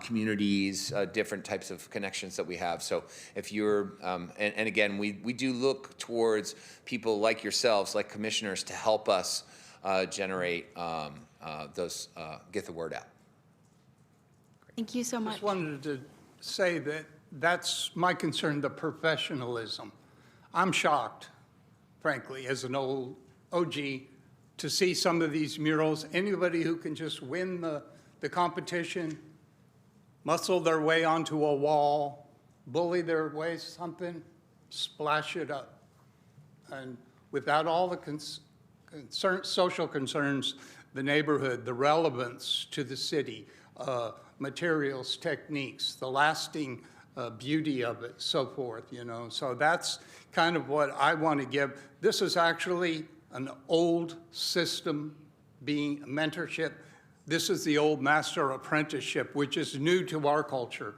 communities, different types of connections that we have. So if you're, and again, we do look towards people like yourselves, like commissioners, to help us generate those, get the word out. Thank you so much. Just wanted to say that that's my concern, the professionalism. I'm shocked, frankly, as an old OG, to see some of these murals. Anybody who can just win the competition, muscle their way onto a wall, bully their way something, splash it up. And without all the social concerns, the neighborhood, the relevance to the city, materials, techniques, the lasting beauty of it, so forth, So that's kind of what I want to give. This is actually an old system being mentorship. This is the old master apprenticeship, which is new to our culture,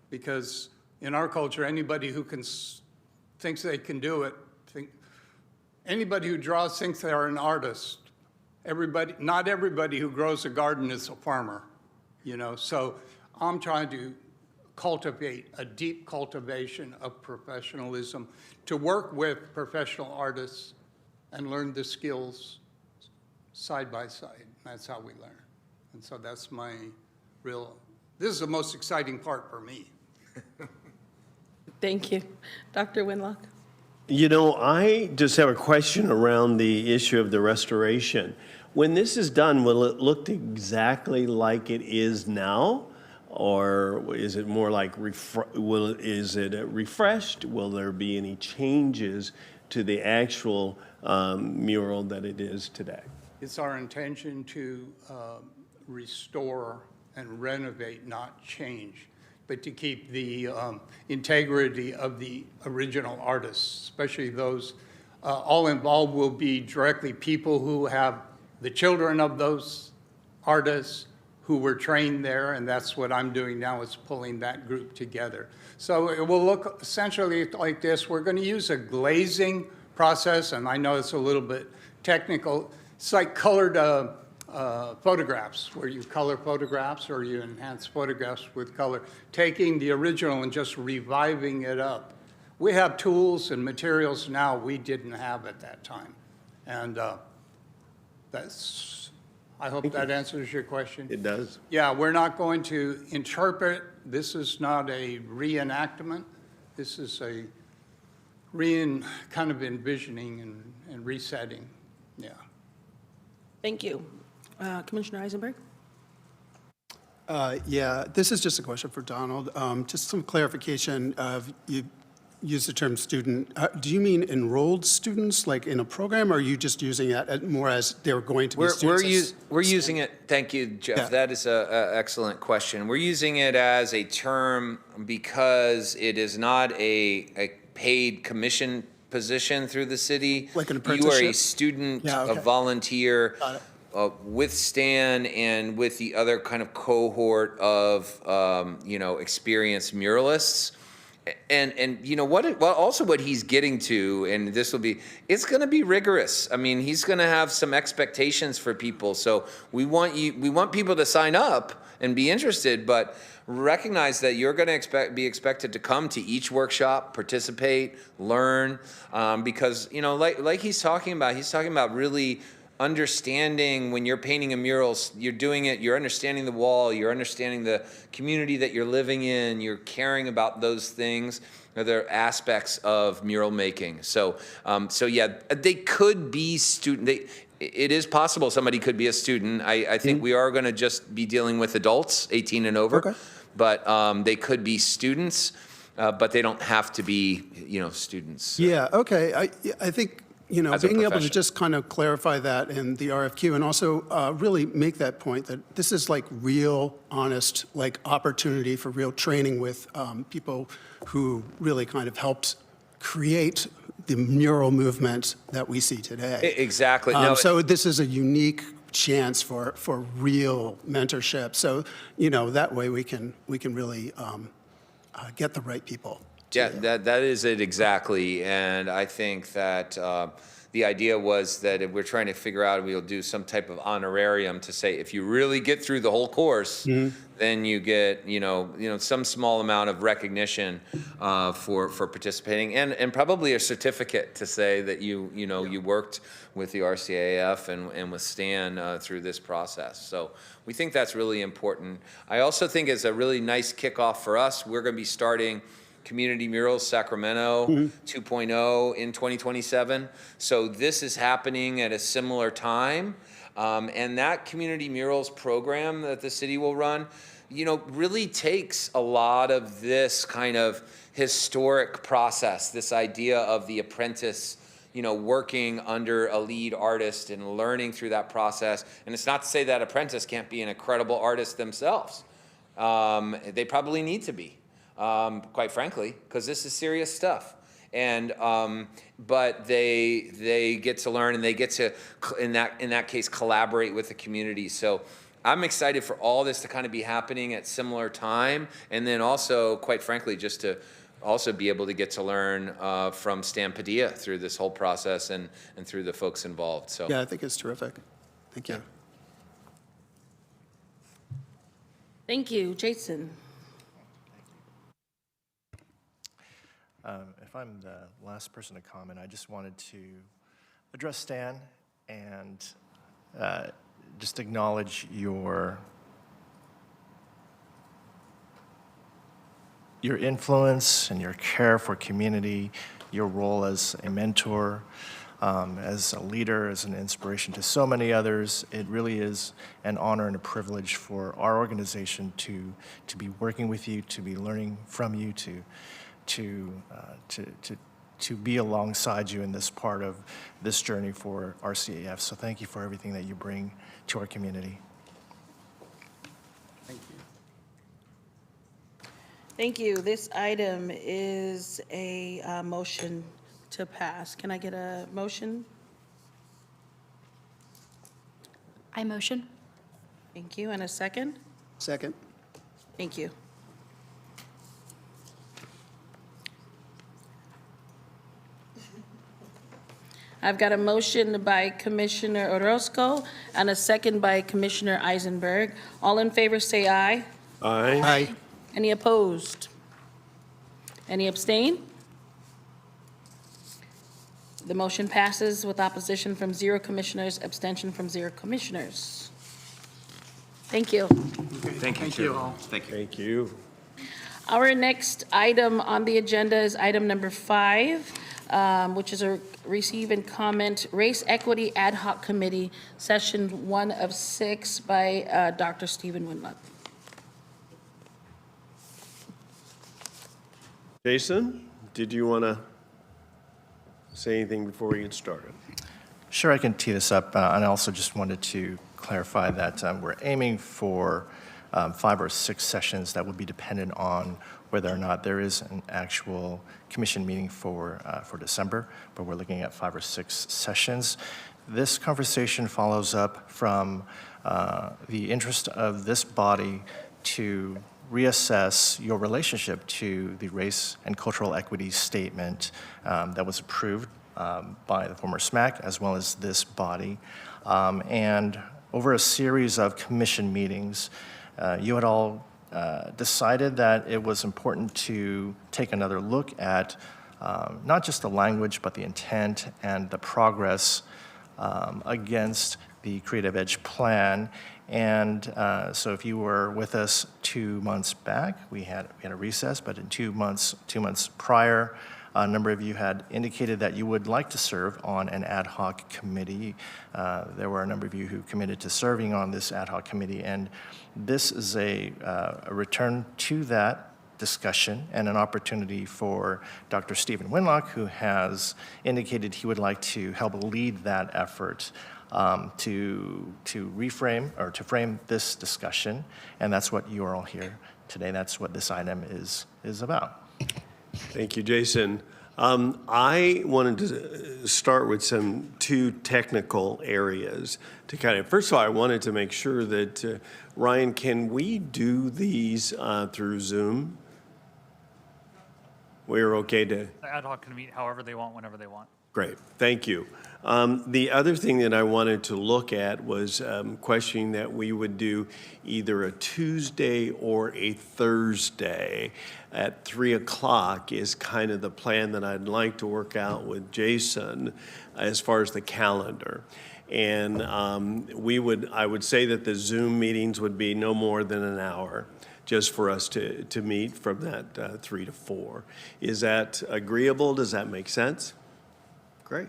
because in our culture, anybody who thinks they can do it, anybody who draws thinks they are an artist. Not everybody who grows a garden is a farmer. So I'm trying to cultivate a deep cultivation of professionalism, to work with professional artists and learn the skills side by side. That's how we learn. And so that's this is the most exciting part for me. Thank you. Dr. Winlock? I just have a question around the issue of the restoration. When this is done, will it look exactly like it is now? Or is it more like, is it refreshed? Will there be any changes to the actual mural that it is today? It's our intention to restore and renovate, not change, but to keep the integrity of the original artists, especially those. All involved will be directly people who have the children of those artists who were trained there, and that's what I'm doing now, is pulling that group together. So it will look essentially like this. We're going to use a glazing process, and I know it's a little bit technical. It's like colored photographs, where you color photographs or you enhance photographs with color, taking the original and just reviving it up. We have tools and materials now we didn't have at that time. And I hope that answers your question. It does. Yeah, we're not going to interpret. This is not a reenactment. This is a kind of envisioning and resetting. Yeah. Thank you. Commissioner Eisenberg? Yeah, this is just a question for Donald. Just some clarification of, you used the term student. Do you mean enrolled students, like in a program, or are you just using it more as they're going to be students? We're using it, thank you, Jeff. Yeah. That is an excellent question. We're using it as a term because it is not a paid commission position through the city. Like an You are a apprenticeship? student, Yeah, a okay. volunteer. Got it. With Stan and with the other kind of cohort of, experienced muralists. And also what he's getting to, and this will be, it's going to be rigorous. I mean, he's going to have some expectations for people. So we want people to sign up and be interested, but recognize that you're going to be expected to come to each workshop, participate, learn, because, like he's talking about really understanding when you're painting a mural, you're doing it, you're understanding the wall, you're understanding the community that you're living in, you're caring about those things, other aspects of mural making. So yeah, they could be it is possible somebody could be a student. I think we are going to just be dealing with adults, 18 and over. Okay. But they could be students, but they don't have to be, students. Yeah, okay. I think, As a being able to profession. just kind of clarify that in the RFQ and also really make that point that this is like real, honest, like opportunity for real training with people who really kind of helped create the mural movement that we see today. Exactly. No, So this is a unique chance for real mentorship. So, that way we can really get the right people. Yeah, that is it exactly. And I think that the idea was that if we're trying to figure out, we'll do some type of honorarium to say, if you really get through the whole course, then you get, some small amount of recognition for participating and probably a certificate to say that you worked with the RCAF and with Stan through this process. So we think that's really important. I also think it's a really nice kickoff for us. We're going to be starting Community Murals Sacramento 2.0 in 2027. So this is happening at a similar time. And that Community Murals program that the city will run, really takes a lot of this kind of historic process, this idea of the apprentice, working under a lead artist and learning through that process. And it's not to say that apprentice can't be an incredible artist themselves. They probably need to be. Quite frankly, because this is serious stuff. And but they get to learn and they get to, in that case, collaborate with the community. So I'm excited for all this to kind of be happening at similar time, and then also, quite frankly, just to also be able to get to learn from Stan Padilla through this whole process and through the folks involved. So Yeah, I think it's terrific. Thank you. Thank you. Jason? If I'm the last person to comment, I just wanted to address Stan and just acknowledge your influence and your care for community, your role as a mentor, as a leader, as an inspiration to so many others. It really is an honor and a privilege for our organization to be working with you, to be learning from you, to be alongside you in this part of this journey for RCAF. So thank you for everything that you bring to our community. Thank you. This item is a motion to pass. Can I get a motion? I motion. Thank you. And a second? Second. Thank you. I've got a motion by Commissioner Orozco and a second by Commissioner Eisenberg. All in favor, say aye. Aye. Any opposed? Any abstain? The motion passes with opposition from 0 commissioners, abstention from 0 commissioners. Thank you. thank you all. Thank you. Thank you. Our next item on the agenda is item number 5, which is a receive and comment Race Equity Ad Hoc Committee, session 1 of 6 by Dr. Stephen Winlock. Jason, did you want to say anything before we get started? Sure, I can tee this up, and I also just wanted to clarify that we're aiming for 5 or 6 sessions that would be dependent on whether or not there is an actual commission meeting for December, but we're looking at 5 or 6 sessions. This conversation follows up from the interest of this body to reassess your relationship to the race and cultural equity statement that was approved by the former SMAC as well as this body. And over a series of commission meetings, you had all decided that it was important to take another look at not just the language, but the intent and the progress against the Creative Edge plan. And so if you were with us 2 months back, we had a recess, but in 2 months prior, a number of you had indicated that you would like to serve on an ad hoc committee. There were a number of you who committed to serving on this ad hoc committee, and this is a return to that discussion and an opportunity for Dr. Stephen Winlock, who has indicated he would like to help lead that effort to reframe or to frame this discussion, and that's what you are all here today. That's what this item is about. Thank you, Jason. I wanted to start with two technical areas to first of all, I wanted to make sure that, Ryan, can we do these through Zoom? We're okay to? The ad hoc can meet however they want, whenever they want. Great, thank you. The other thing that I wanted to look at was questioning that we would do either a Tuesday or a Thursday at 3 o'clock is kind of the plan that I'd like to work out with Jason as far as the calendar. And I would say that the Zoom meetings would be no more than an hour, just for us to meet from that 3 to 4. Is that agreeable? Does that make sense? Great.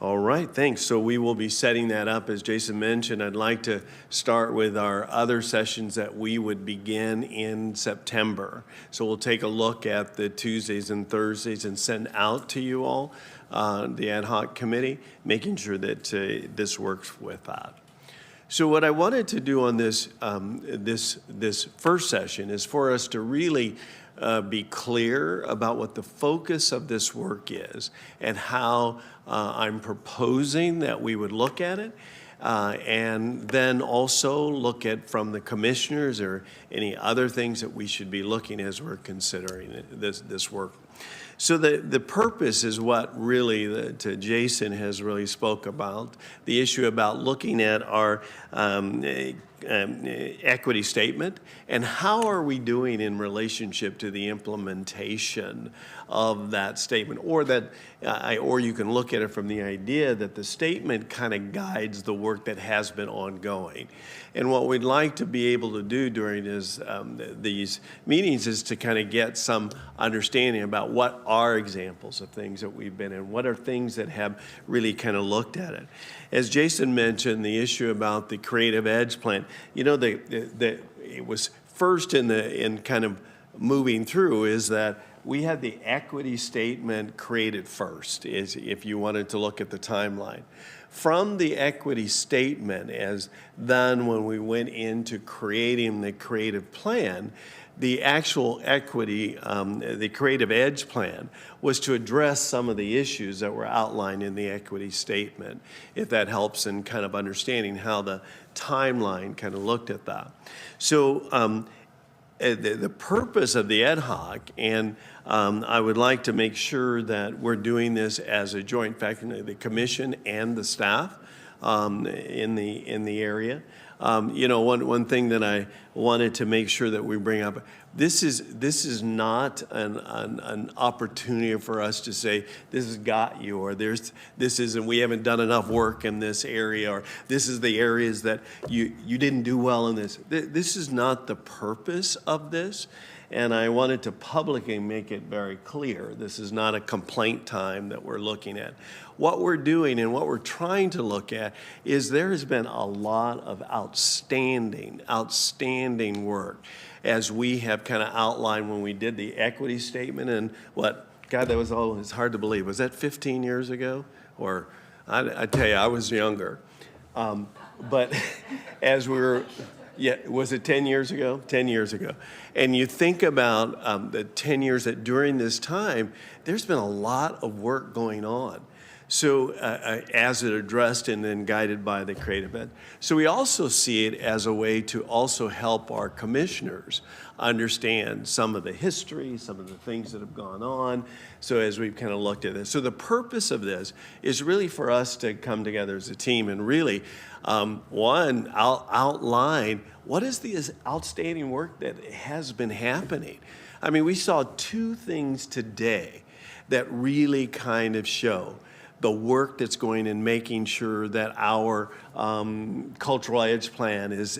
All right, thanks. So we will be setting that up. As Jason mentioned, I'd like to start with our other sessions that we would begin in September. So we'll take a look at the Tuesdays and Thursdays and send out to you all the ad hoc committee, making sure that this works with that. So what I wanted to do on this first session is for us to really be clear about what the focus of this work is and how I'm proposing that we would look at it, and then also look at from the commissioners or any other things that we should be looking as we're considering this work. So the purpose is what really Jason has really spoke about, the issue about looking at our equity statement and how are we doing in relationship to the implementation of that statement, or or you can look at it from the idea that the statement kind of guides the work that has been ongoing. And what we'd like to be able to do during these meetings is to kind of get some understanding about what are examples of things that we've been in, what are things that have really kind of looked at it. As Jason mentioned, the issue about the Creative Edge plan, you know, it was first in kind of moving through is that we had the equity statement created first, is if you wanted to look at the timeline. From the equity statement, as then when we went into creating the creative plan, the actual equity, the Creative Edge plan, was to address some of the issues that were outlined in the equity statement, if that helps in kind of understanding how the timeline kind of looked at that. So the purpose of the ad hoc, and I would like to make sure that we're doing this as a joint fact, the commission and the staff in the area. You know, one thing that I wanted to make sure that we bring up, this is not an opportunity for us to say this has got you, or this isn't, we haven't done enough work in this area, or this is the areas that you didn't do well in this. This is not the purpose of this. And I wanted to publicly make it very clear. This is not a complaint time that we're looking at. What we're doing and what we're trying to look at is there has been a lot of outstanding work as we have kind of outlined when we did the equity statement. And God, that was it's hard to believe. Was that 15 years ago? Or I tell you, I was younger. But as we were Yeah, was it 10 years ago? 10 years ago. And you think about the 10 years that during this time, there's been a lot of work going on. So as it addressed and then guided by the creative ed. So we also see it as a way to also help our commissioners understand some of the history, some of the things that have gone on. So as we've kind of looked at this. So the purpose of this is really for us to come together as a team and really, one, outline what is the outstanding work that has been happening. I mean, we saw two things today that really kind of show the work that's going in making sure that our cultural edge plan is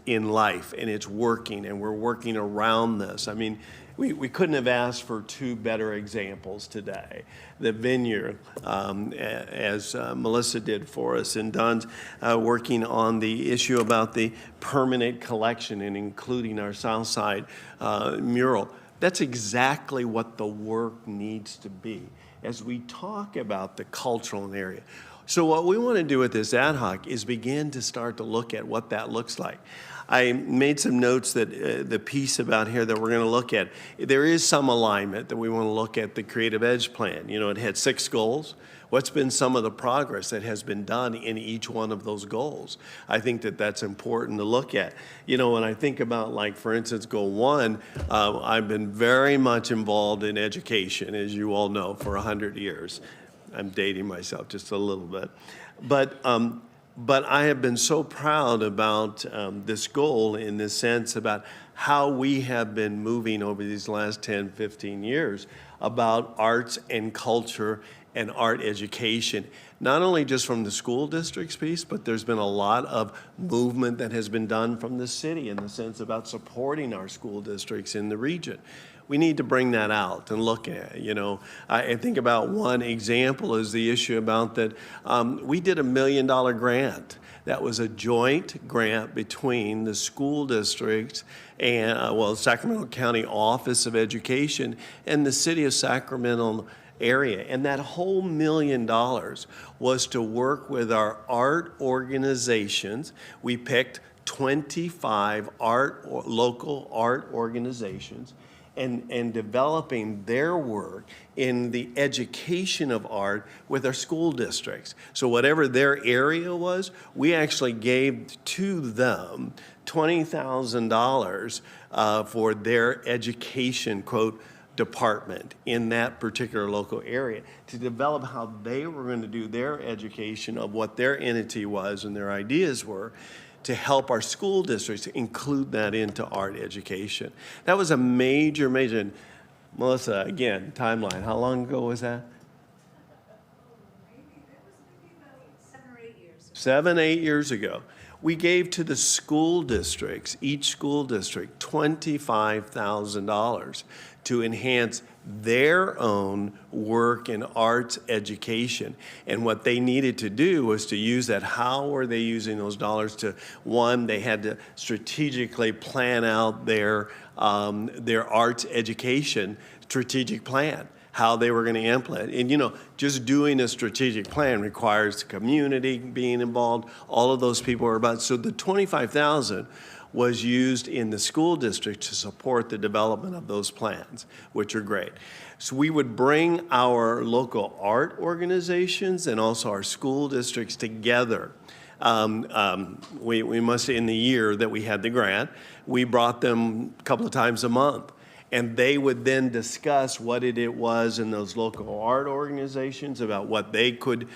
in life and it's working and we're working around this. I mean, we couldn't have asked for two better examples today. The vineyard, as Melissa did for us, and Don's working on the issue about the permanent collection and including our South Side mural. That's exactly what the work needs to be as we talk about the cultural area. So what we want to do with this ad hoc is begin to start to look at what that looks like. I made some notes that the piece about here that we're going to look at, there is some alignment that we want to look at the Creative Edge plan. You know, it had 6 goals. What's been some of the progress that has been done in each one of those goals? I think that that's important to look at. You know, when I think about, like, for instance, goal 1, I've been very much involved in education, as you all know, for 100 years. I'm dating myself just a little bit. But I have been so proud about this goal in the sense about how we have been moving over these last 10, 15 years about arts and culture and art education, not only just from the school districts piece, but there's been a lot of movement that has been done from the city in the sense about supporting our school districts in the region. We need to bring that out and look at it. You know, I think about one example is the issue about that we did $1 million grant. That was a joint grant between the school district and, Sacramento County Office of Education and the city of Sacramento area. And that whole $1 million was to work with our art organizations. We picked 25 local art organizations and developing their work in the education of art with our school districts. So whatever their area was, we actually gave to them $20,000 for their education, quote, department in that particular local area to develop how they were going to do their education of what their entity was and their ideas were to help our school districts include that into art education. That was a major, and Melissa, again, timeline, how long ago was that? 7, 8 years ago. We gave to the school districts, each school district, $25,000 to enhance their own work in arts education. And what they needed to do was to use that. How were they using those dollars to, one, they had to strategically plan out their arts education strategic plan, how they were going to implement. And, you know, just doing a strategic plan requires the community being involved. All of those people are about. So the $25,000 was used in the school district to support the development of those plans, which are great. So we would bring our local art organizations and also our school districts together. We must, in the year that we had the grant, we brought them a couple of times a month. And they would then discuss what it was in those local art organizations about what they could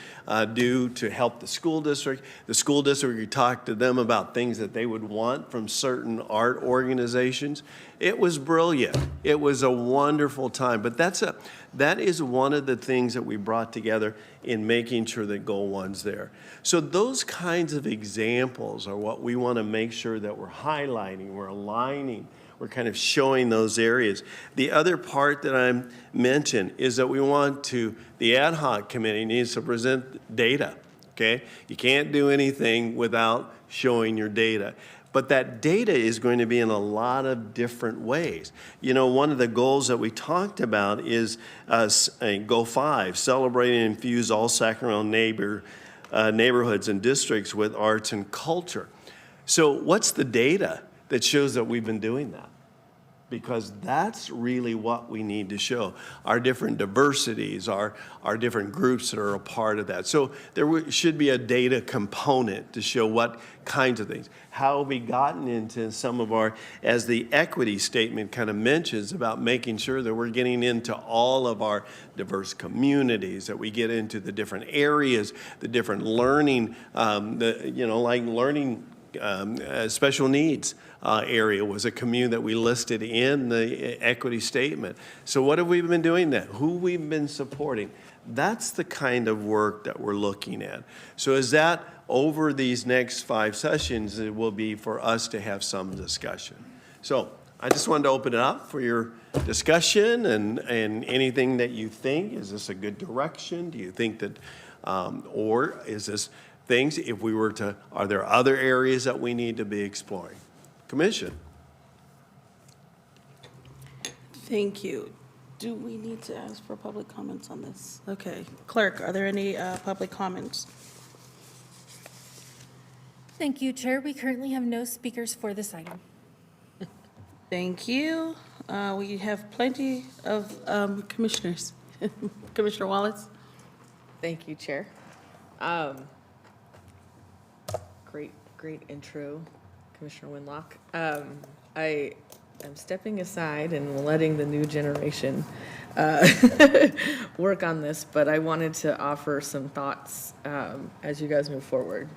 do to help the school district. The school district would talk to them about things that they would want from certain art organizations. It was brilliant. It was a wonderful time. But that is one of the things that we brought together in making sure that Goal 1's there. So those kinds of examples are what we want to make sure that we're highlighting, we're aligning, we're kind of showing those areas. The other part that I mentioned is that we want to, the ad hoc committee needs to present data, okay? You can't do anything without showing your data. But that data is going to be in a lot of different ways. You know, one of the goals that we talked about is Goal 5, celebrate and infuse all Sacramento neighborhoods and districts with arts and culture. So what's the data that shows that we've been doing that? Because that's really what we need to show, our different diversities, our different groups that are a part of that. So there should be a data component to show what kinds of things. How have we gotten into some of our, as the equity statement kind of mentions, about making sure that we're getting into all of our diverse communities, that we get into the different areas, the different learning, like learning special needs area was a community that we listed in the equity statement. So what have we been doing then? Who we've been supporting? That's the kind of work that we're looking at. So is that over these next 5 sessions, it will be for us to have some discussion. So I just wanted to open it up for your discussion and anything that you think. Is this a good direction? Do you think that, or is this things, if we were to, are there other areas that we need to be exploring? Commission. Thank you. Do we need to ask for public comments on this? Okay. Clerk, are there any public comments? Thank you, Chair. We currently have no speakers for this item. Thank you. We have plenty of commissioners. Commissioner Wallace? Thank you, Chair. Great intro, Commissioner Winlock. I am stepping aside and letting the new generation work on this, but I wanted to offer some thoughts as you guys move forward.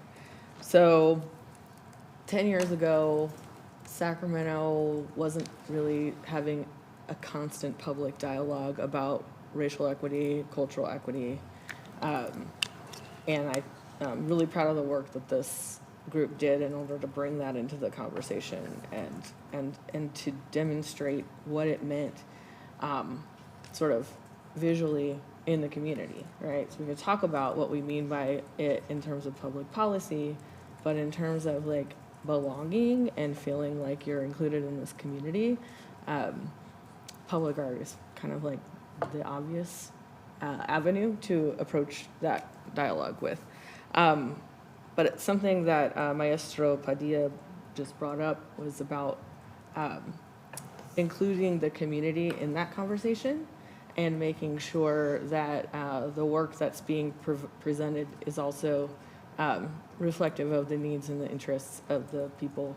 So 10 years ago, Sacramento wasn't really having a constant public dialogue about racial equity, cultural equity, and I'm really proud of the work that this group did in order to bring that into the conversation and to demonstrate what it meant sort of visually in the community, right? So we could talk about what we mean by it in terms of public policy, but in terms of like belonging and feeling like you're included in this community, public art is kind of like the obvious avenue to approach that dialogue with. But it's something that Maestro Padilla just brought up was about including the community in that conversation and making sure that the work that's being presented is also reflective of the needs and the interests of the people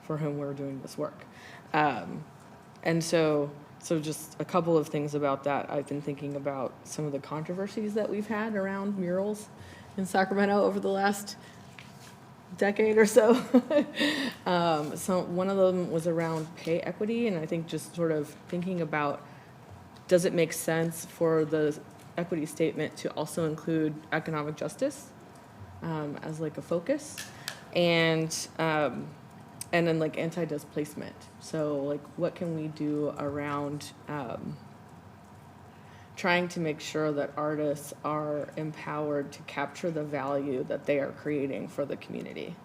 for whom we're doing this work. And so just a couple of things about that. I've been thinking about some of the controversies that we've had around murals in Sacramento over the last decade or so. So one of them was around pay equity, and I think just sort of thinking about, does it make sense for the equity statement to also include economic justice as like a focus, and then like anti-displacement. So like what can we do around trying to make sure that artists are empowered to capture the value that they are creating for the community.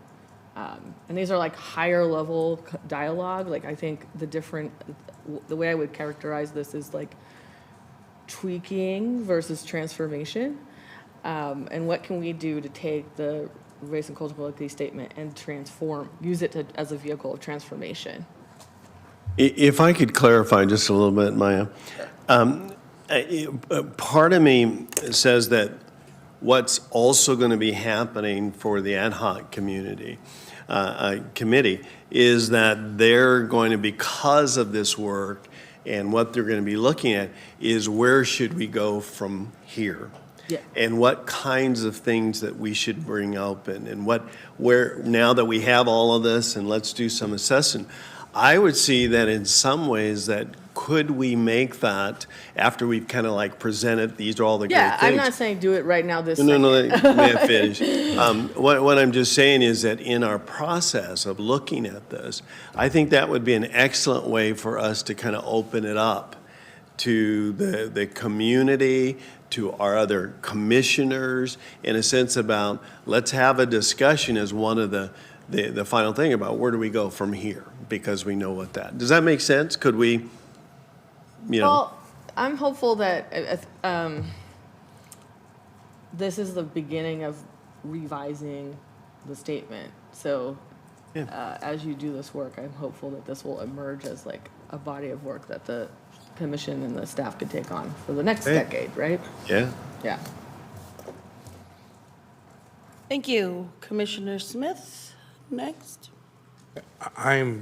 And these are like higher level dialogue. Like I think the way I would characterize this is like tweaking versus transformation. And what can we do to take the race and cultural equity statement and use it as a vehicle of transformation? If I could clarify just a little bit, Maya. Part of me says that what's also going to be happening for the ad hoc committee is that they're going to, because of this work and what they're going to be looking at, is where should we go from here? Yeah. And what kinds of things that we should bring open, and where now that we have all of this, and let's do some assessment. I would see that in some ways that could we make that after we've kind of like presented, these are all the great things. Yeah, I'm not saying do it right now this No, second. may I finish? What I'm just saying is that in our process of looking at this, I think that would be an excellent way for us to kind of open it up to the community, to our other commissioners, in a sense about, let's have a discussion as one of the final thing about where do we go from here, because we know what that. Does that make sense? Could we, Well, I'm hopeful that this is the beginning of revising the statement. So as you do this work, I'm hopeful that this will emerge as like a body of work that the commission and the staff could take on for the next decade, right? Yeah. Yeah. Thank you. Commissioner Smith, next. I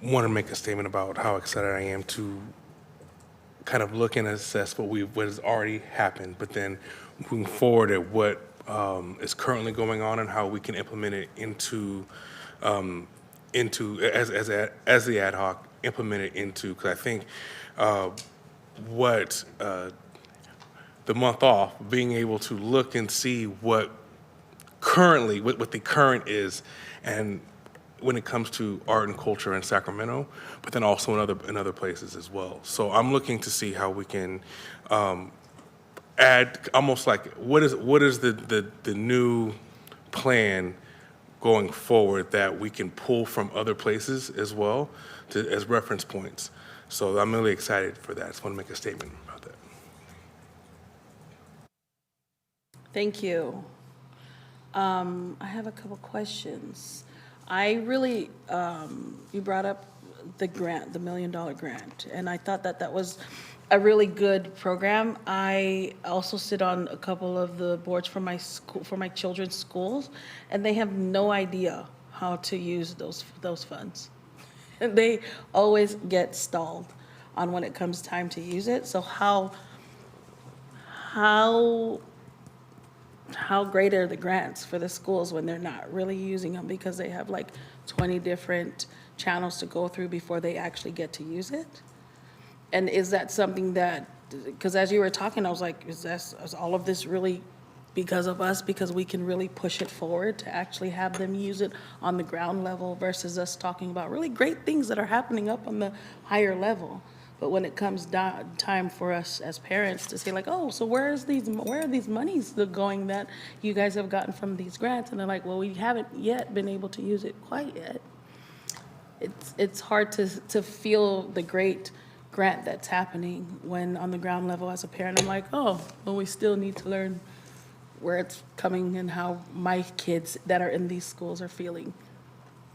want to make a statement about how excited I am to kind of look and assess what has already happened, but then moving forward at what is currently going on and how we can implement it into as the ad hoc, implement it into, because I think what the month off, being able to look and see what currently what the current is, and when it comes to art and culture in Sacramento, but then also in other places as well. So I'm looking to see how we can add almost like what is the new plan going forward that we can pull from other places as well as reference points. So I'm really excited for that. I just want to make a statement about that. Thank you. I have a couple questions. I really, you brought up the grant, the $1 million grant, and I thought that that was a really good program. I also sit on a couple of the boards for my school, for my children's schools, and they have no idea how to use those funds. And they always get stalled on when it comes time to use it. So how great are the grants for the schools when they're not really using them because they have like 20 different channels to go through before they actually get to use it? And is that something that, because as you were talking, I was like, is all of this really because of us, because we can really push it forward to actually have them use it on the ground level versus us talking about really great things that are happening up on the higher level? But when it comes time for us as parents to say like, oh, so where are these monies going that you guys have gotten from these grants? And they're like, well, we haven't yet been able to use it quite yet. It's hard to feel the great grant that's happening when on the ground level as a parent, I'm like, oh, well, we still need to learn where it's coming and how my kids that are in these schools are feeling.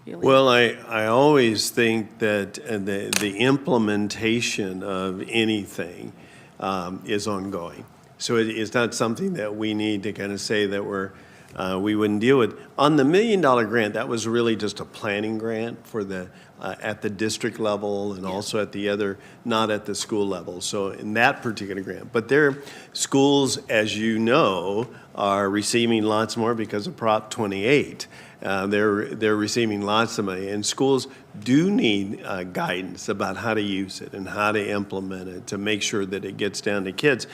Well, I always think that the implementation of anything is ongoing. So it's not something that we need to kind of say that we wouldn't deal with. On the $1 million grant, that was really just a planning grant for at the district level and also at the other, not at the school level. So in that particular grant. But their schools, as you know, are receiving lots more because of Prop 28. They're receiving lots of money, and schools do need guidance about how to use it and how to implement it to make sure that it gets down to kids.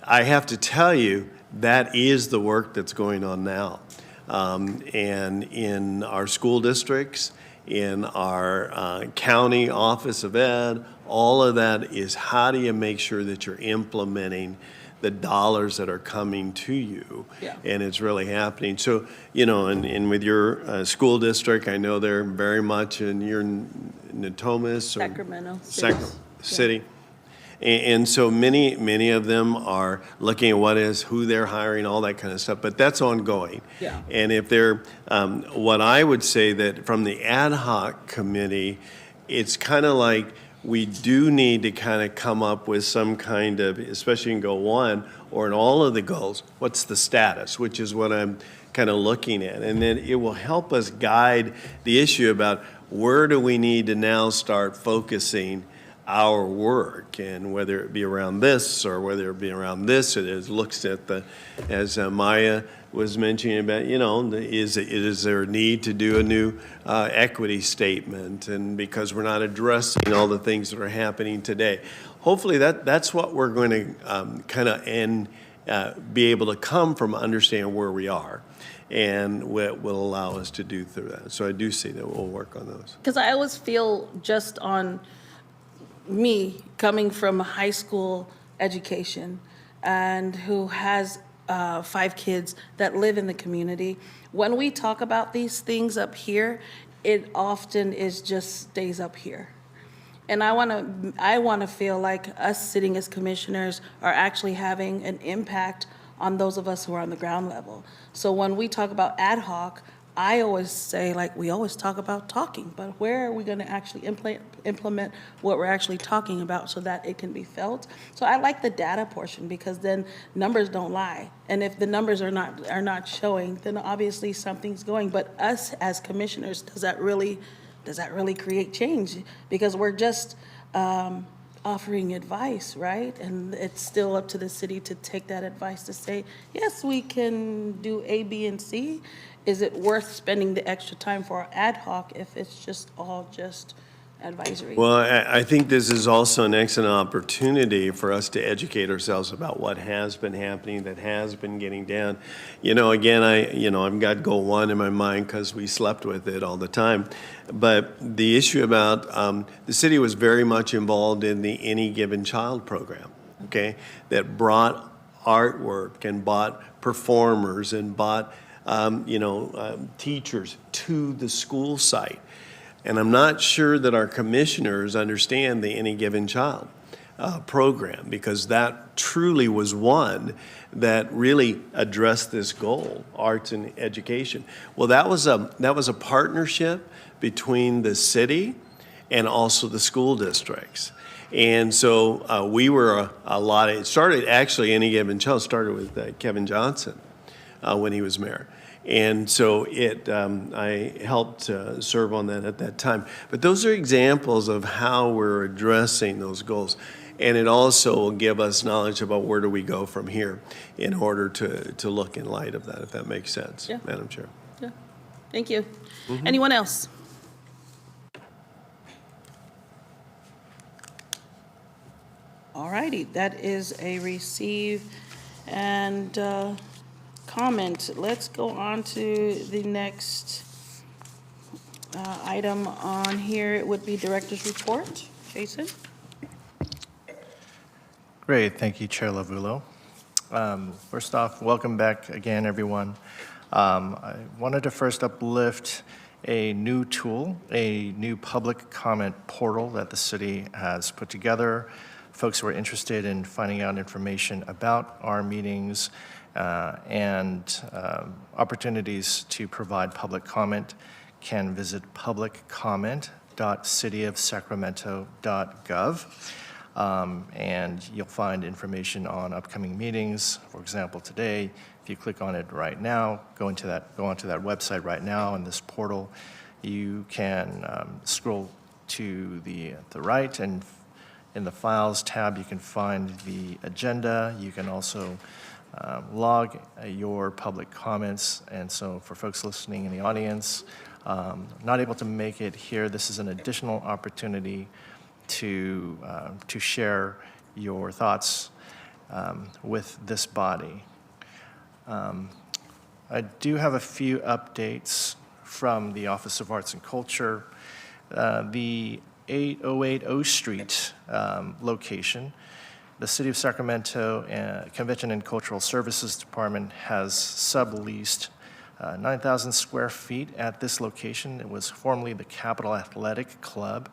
I have to tell you, that is the work that's going on now. And in our school districts, in our county office of ed, all of that is how do you make sure that you're implementing the dollars that are coming to you, and it's really happening. So, you know, and with your school district, I know they're very much in your Natomas or Sacramento City. And so many of them are looking at who they're hiring, all that kind of stuff, but that's ongoing. Yeah. And if they're, what I would say that from the ad hoc committee, it's kind of like, we do need to kind of come up with some kind of, especially in Goal 1 or in all of the goals, what's the status, which is what I'm kind of looking at. And then it will help us guide the issue about where do we need to now start focusing our work, and whether it be around this or whether it be around this. It looks at as Maya was mentioning about, you know, is there a need to do a new equity statement, and because we're not addressing all the things that are happening today. Hopefully that's what we're going to kind of be able to come from understanding where we are, and what will allow us to do through that. So I do see that we'll work on those. Because I always feel just on me coming from a high school education and who has 5 kids that live in the community, when we talk about these things up here, it often stays up here. And I want to feel like us sitting as commissioners are actually having an impact on those of us who are on the ground level. So when we talk about ad hoc, I always say, like, we always talk about talking, but where are we going to actually implement what we're actually talking about so that it can be felt? So I like the data portion, because then numbers don't lie. And if the numbers are not showing, then obviously something's going. But us as commissioners, does that really create change? Because we're just offering advice, right? And it's still up to the city to take that advice to say, yes, we can do A, B, and C. Is it worth spending the extra time for ad hoc if it's just all just advisory? Well, I think this is also an excellent opportunity for us to educate ourselves about what has been happening, that has been getting done. Again, I've got goal 1 in my mind because we slept with it all the time. But the issue about the city was very much involved in the Any Given Child program, okay, that brought artwork and brought performers and brought teachers to the school site. And I'm not sure that our commissioners understand the Any Given Child program, because that truly was one that really addressed this goal, arts and education. Well, that was a partnership between the city and also the school districts. And so we were it started, actually, Any Given Child started with Kevin Johnson when he was mayor. And so I helped serve on that at that time. But those are examples of how we're addressing those goals. And it also will give us knowledge about where do we go from here in order to look in light of that, if that makes sense, Yeah. Madam Chair. Yeah. Thank you. Anyone else? All righty, that is a receive and comment. Let's go on to the next item on here. It would be director's report. Jason? Great, thank you, Chair Lavulo. First off, welcome back again, everyone. I wanted to first uplift a new tool, a new public comment portal that the city has put together. Folks who are interested in finding out information about our meetings and opportunities to provide public comment can visit publiccomment.cityofsacramento.gov. And you'll find information on upcoming meetings. For example, today, if you click on it right now, go onto that website right now in this portal, you can scroll to the right, and in the Files tab, you can find the agenda. You can also log your public comments. And so for folks listening in the audience, not able to make it here, this is an additional opportunity to share your thoughts with this body. I do have a few updates from the Office of Arts and Culture. The 808 O Street location, the City of Sacramento Convention and Cultural Services Department has subleased 9,000 square feet at this location. It was formerly the Capitol Athletic Club.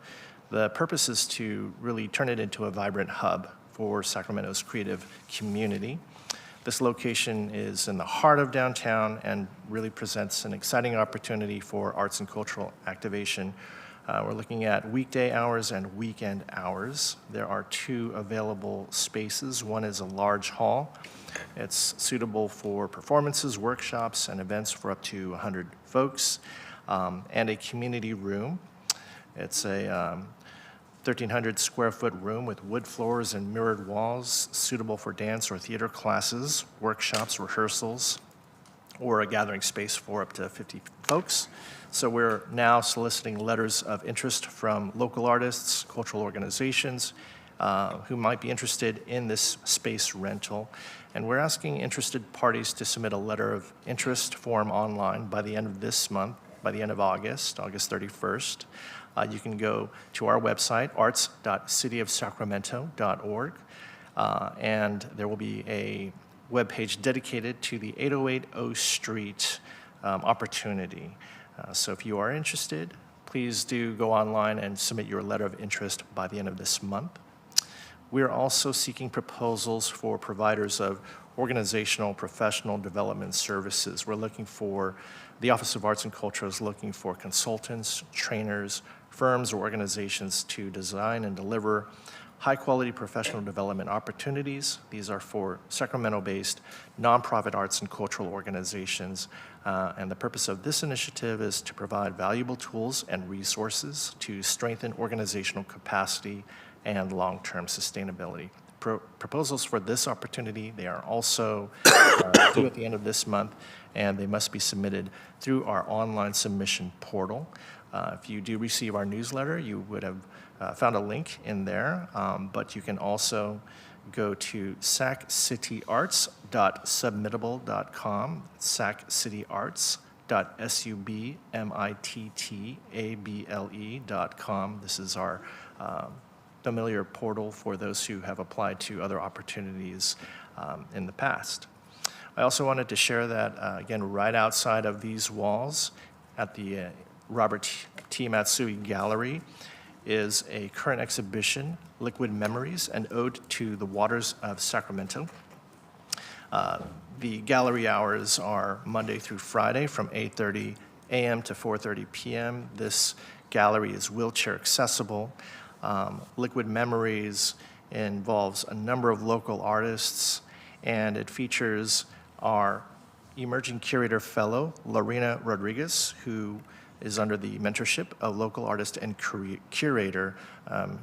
The purpose is to really turn it into a vibrant hub for Sacramento's creative community. This location is in the heart of downtown and really presents an exciting opportunity for arts and cultural activation. We're looking at weekday hours and weekend hours. There are 2 available spaces. One is a large hall. It's suitable for performances, workshops, and events for up to 100 folks, and a community room. It's a 1,300 square foot room with wood floors and mirrored walls, suitable for dance or theater classes, workshops, rehearsals, or a gathering space for up to 50 folks. So we're now soliciting letters of interest from local artists, cultural organizations who might be interested in this space rental. And we're asking interested parties to submit a letter of interest form online by the end of this month, by the end of August 31st. You can go to our website, arts.cityofsacramento.org, and there will be a webpage dedicated to the 808 O Street opportunity. So if you are interested, please do go online and submit your letter of interest by the end of this month. We are also seeking proposals for providers of organizational professional development services. We're looking for, the Office of Arts and Culture is looking for consultants, trainers, firms, or organizations to design and deliver high-quality professional development opportunities. These are for Sacramento-based nonprofit arts and cultural organizations. And the purpose of this initiative is to provide valuable tools and resources to strengthen organizational capacity and long-term sustainability. Proposals for this opportunity, they are also due at the end of this month, and they must be submitted through our online submission portal. If you do receive our newsletter, you would have found a link in there, but you can also go to saccityarts.submittable.com, saccityarts.submittable.com. This is our familiar portal for those who have applied to other opportunities in the past. I also wanted to share that, again, right outside of these walls at the Robert T. Matsui Gallery is a current exhibition, Liquid Memories, an ode to the waters of Sacramento. The gallery hours are Monday through Friday from 8:30 a.m. to 4:30 p.m. This gallery is wheelchair accessible. Liquid Memories involves a number of local artists, and it features our emerging curator fellow, Lorena Rodriguez, who is under the mentorship of local artist and curator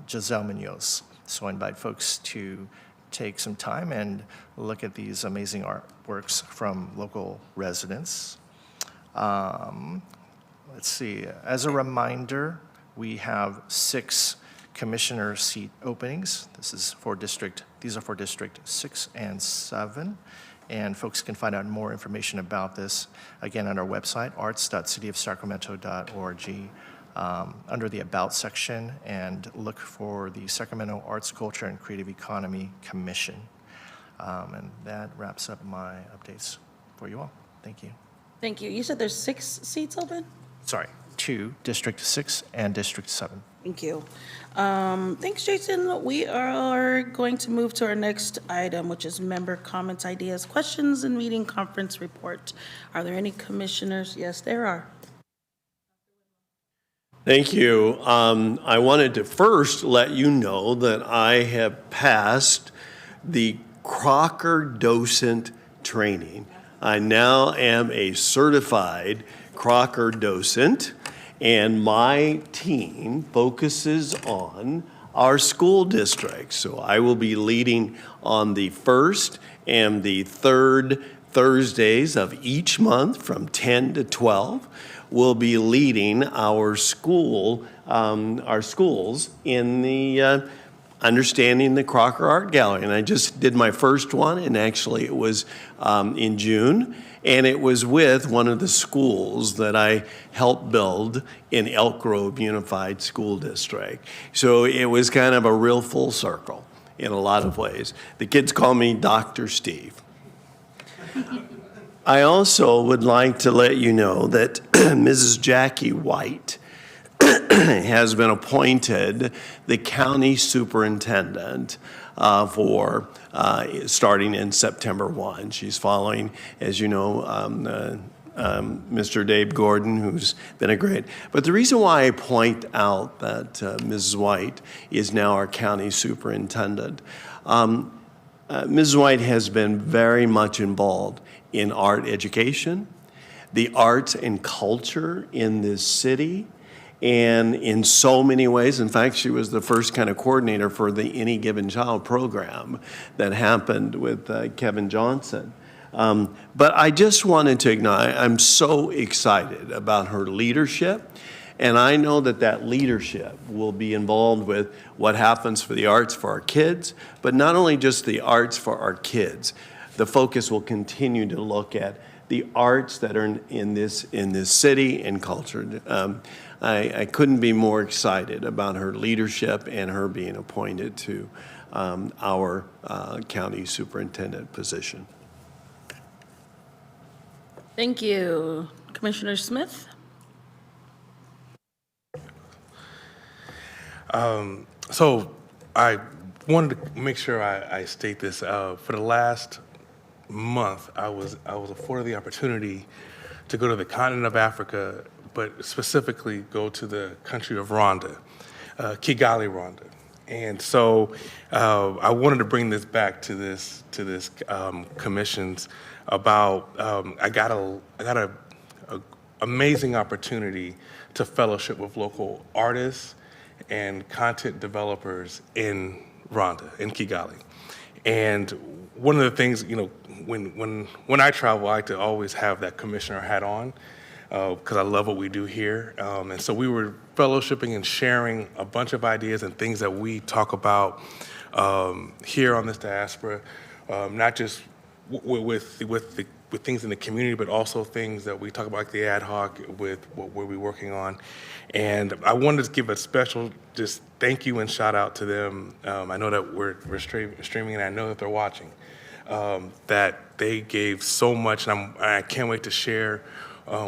Giselle Munoz. So I invite folks to take some time and look at these amazing artworks from local residents. Let's see, as a reminder, we have 6 commissioner seat openings. These are for District 6 and 7. And folks can find out more information about this, again, on our website, arts.cityofsacramento.org, under the About section, and look for the Sacramento Arts, Culture, and Creative Economy Commission. And that wraps up my updates for you all. Thank you. Thank you. You said there's 6 seats open? Sorry, 2, District 6 and District 7. Thank you. Thanks, Jason. We are going to move to our next item, which is member comments, ideas, questions, and meeting conference report. Are there any commissioners? Yes, there are. Thank you. I wanted to first let you know that I have passed the Crocker docent training. I now am a certified Crocker docent, and my team focuses on our school district. So I will be leading on the first and the third Thursdays of each month from 10 to 12. We'll be leading our schools in the Understanding the Crocker Art Gallery. And I just did my first one, and actually it was in June. And it was with one of the schools that I helped build in Elk Grove Unified School District. So it was kind of a real full circle in a lot of ways. The kids call me Dr. Steve. I also would like to let you know that Mrs. Jackie White has been appointed the county superintendent for starting in September 1. She's following, as you know, Mr. Dave Gordon, who's been a great. But the reason why I point out that Mrs. White is now our county superintendent, Mrs. White has been very much involved in art education, the arts and culture in this city, and in so many ways. In fact, she was the first kind of coordinator for the Any Given Child program that happened with Kevin Johnson. But I just wanted to acknowledge, I'm so excited about her leadership. And I know that that leadership will be involved with what happens for the arts for our kids, but not only just the arts for our kids. The focus will continue to look at the arts that are in this city and culture. I couldn't be more excited about her leadership and her being appointed to our county superintendent position. Thank you. Commissioner Smith? So I wanted to make sure I state this. For the last month, I was afforded the opportunity to go to the continent of Africa, but specifically go to the country of Rwanda, Kigali, Rwanda. And so I wanted to bring this back to this commissions about I got a amazing opportunity to fellowship with local artists and content developers in Rwanda, in Kigali. And one of the things, you know, when I travel, I like to always have that commissioner hat on because I love what we do here. And so we were fellowshipping and sharing a bunch of ideas and things that we talk about here on this diaspora, not just with things in the community, but also things that we talk about, like the ad hoc with what we're working on. And I wanted to give a special just thank you and shout out to them. I know that we're streaming, and I know that they're watching. That they gave so much, and I can't wait to share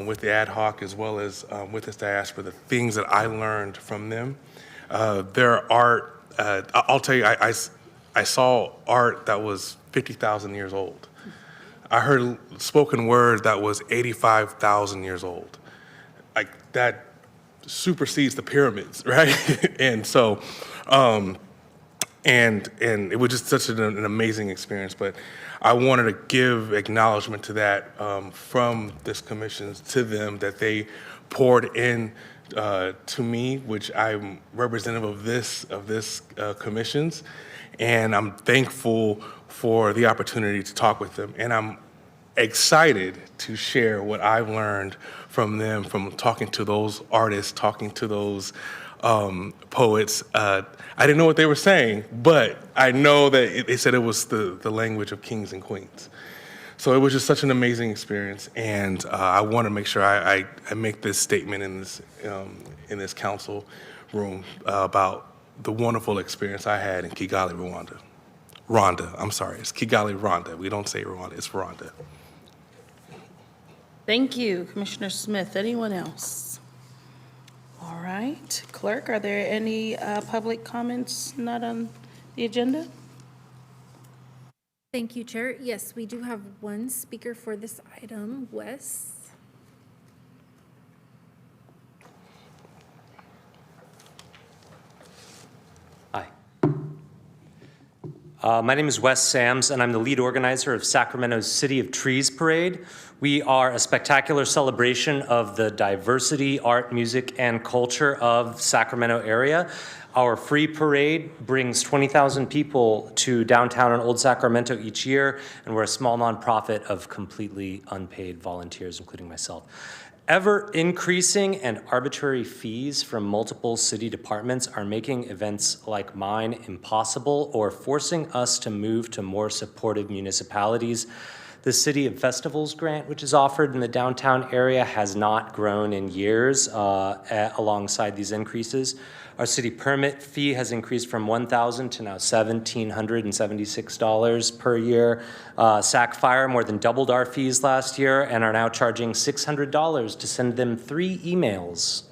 with the ad hoc as well as with this diaspora the things that I learned from them. Their art, I'll tell you, I saw art that was 50,000 years old. I heard spoken word that was 85,000 years old. Like, that supersedes the pyramids, right? And so, and it was just such an amazing experience. But I wanted to give acknowledgement to that from this commission to them, that they poured in to me, which I'm representative of this commissions, and I'm thankful for the opportunity to talk with them. And I'm excited to share what I've learned from them, from talking to those artists, talking to those poets. I didn't know what they were saying, but I know that they said it was the language of kings and queens. So it was just such an amazing experience, and I want to make sure I make this statement in this council room about the wonderful experience I had in Kigali, Rwanda. Rwanda, I'm sorry, it's Kigali, Rwanda. We don't say Rwanda, it's Rwanda. Thank you, Commissioner Smith. Anyone else? All right. Clerk, are there any public comments not on the agenda? Thank you, Chair. Yes, we do have one speaker for this item, Wes. Hi. My name is Wes Sams, and I'm the lead organizer of Sacramento's City of Trees Parade. We are a spectacular celebration of the diversity, art, music, and culture of Sacramento area. Our free parade brings 20,000 people to downtown and Old Sacramento each year, and we're a small nonprofit of completely unpaid volunteers, including myself. Ever increasing and arbitrary fees from multiple city departments are making events like mine impossible or forcing us to move to more supportive municipalities. The City of Festivals grant, which is offered in the downtown area, has not grown in years alongside these increases. Our city permit fee has increased from $1,000 to now $1,776 per year. SAC Fire more than doubled our fees last year and are now charging $600 to send them 3 emails.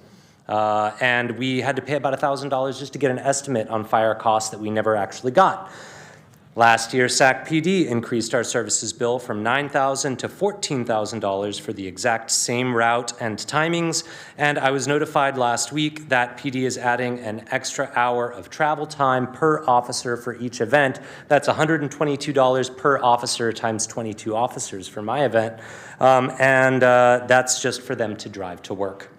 And we had to pay about $1,000 just to get an estimate on fire costs that we never actually got. Last year, SAC PD increased our services bill from $9,000 to $14,000 for the exact same route and timings, and I was notified last week that PD is adding an extra hour of travel time per officer for each event. That's $122 per officer times 22 officers for my event, and that's just for them to drive to work.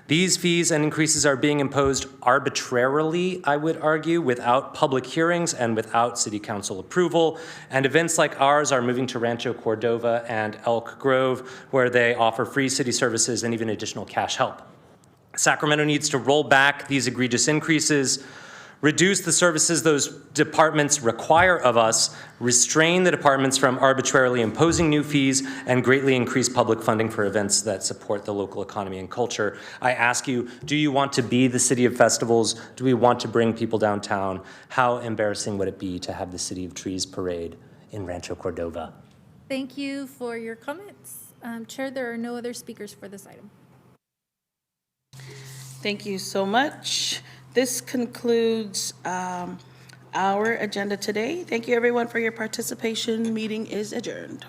These fees and increases are being imposed arbitrarily, I would argue, without public hearings and without city council approval. And events like ours are moving to Rancho Cordova and Elk Grove, where they offer free city services and even additional cash help. Sacramento needs to roll back these egregious increases, reduce the services those departments require of us, restrain the departments from arbitrarily imposing new fees, and greatly increase public funding for events that support the local economy and culture. I ask you, do you want to be the City of Festivals? Do we want to bring people downtown? How embarrassing would it be to have the City of Trees parade in Rancho Cordova? Thank you for your comments. Chair, there are no other speakers for this item. Thank you so much. This concludes our agenda today. Thank you, everyone, for your participation. Meeting is adjourned.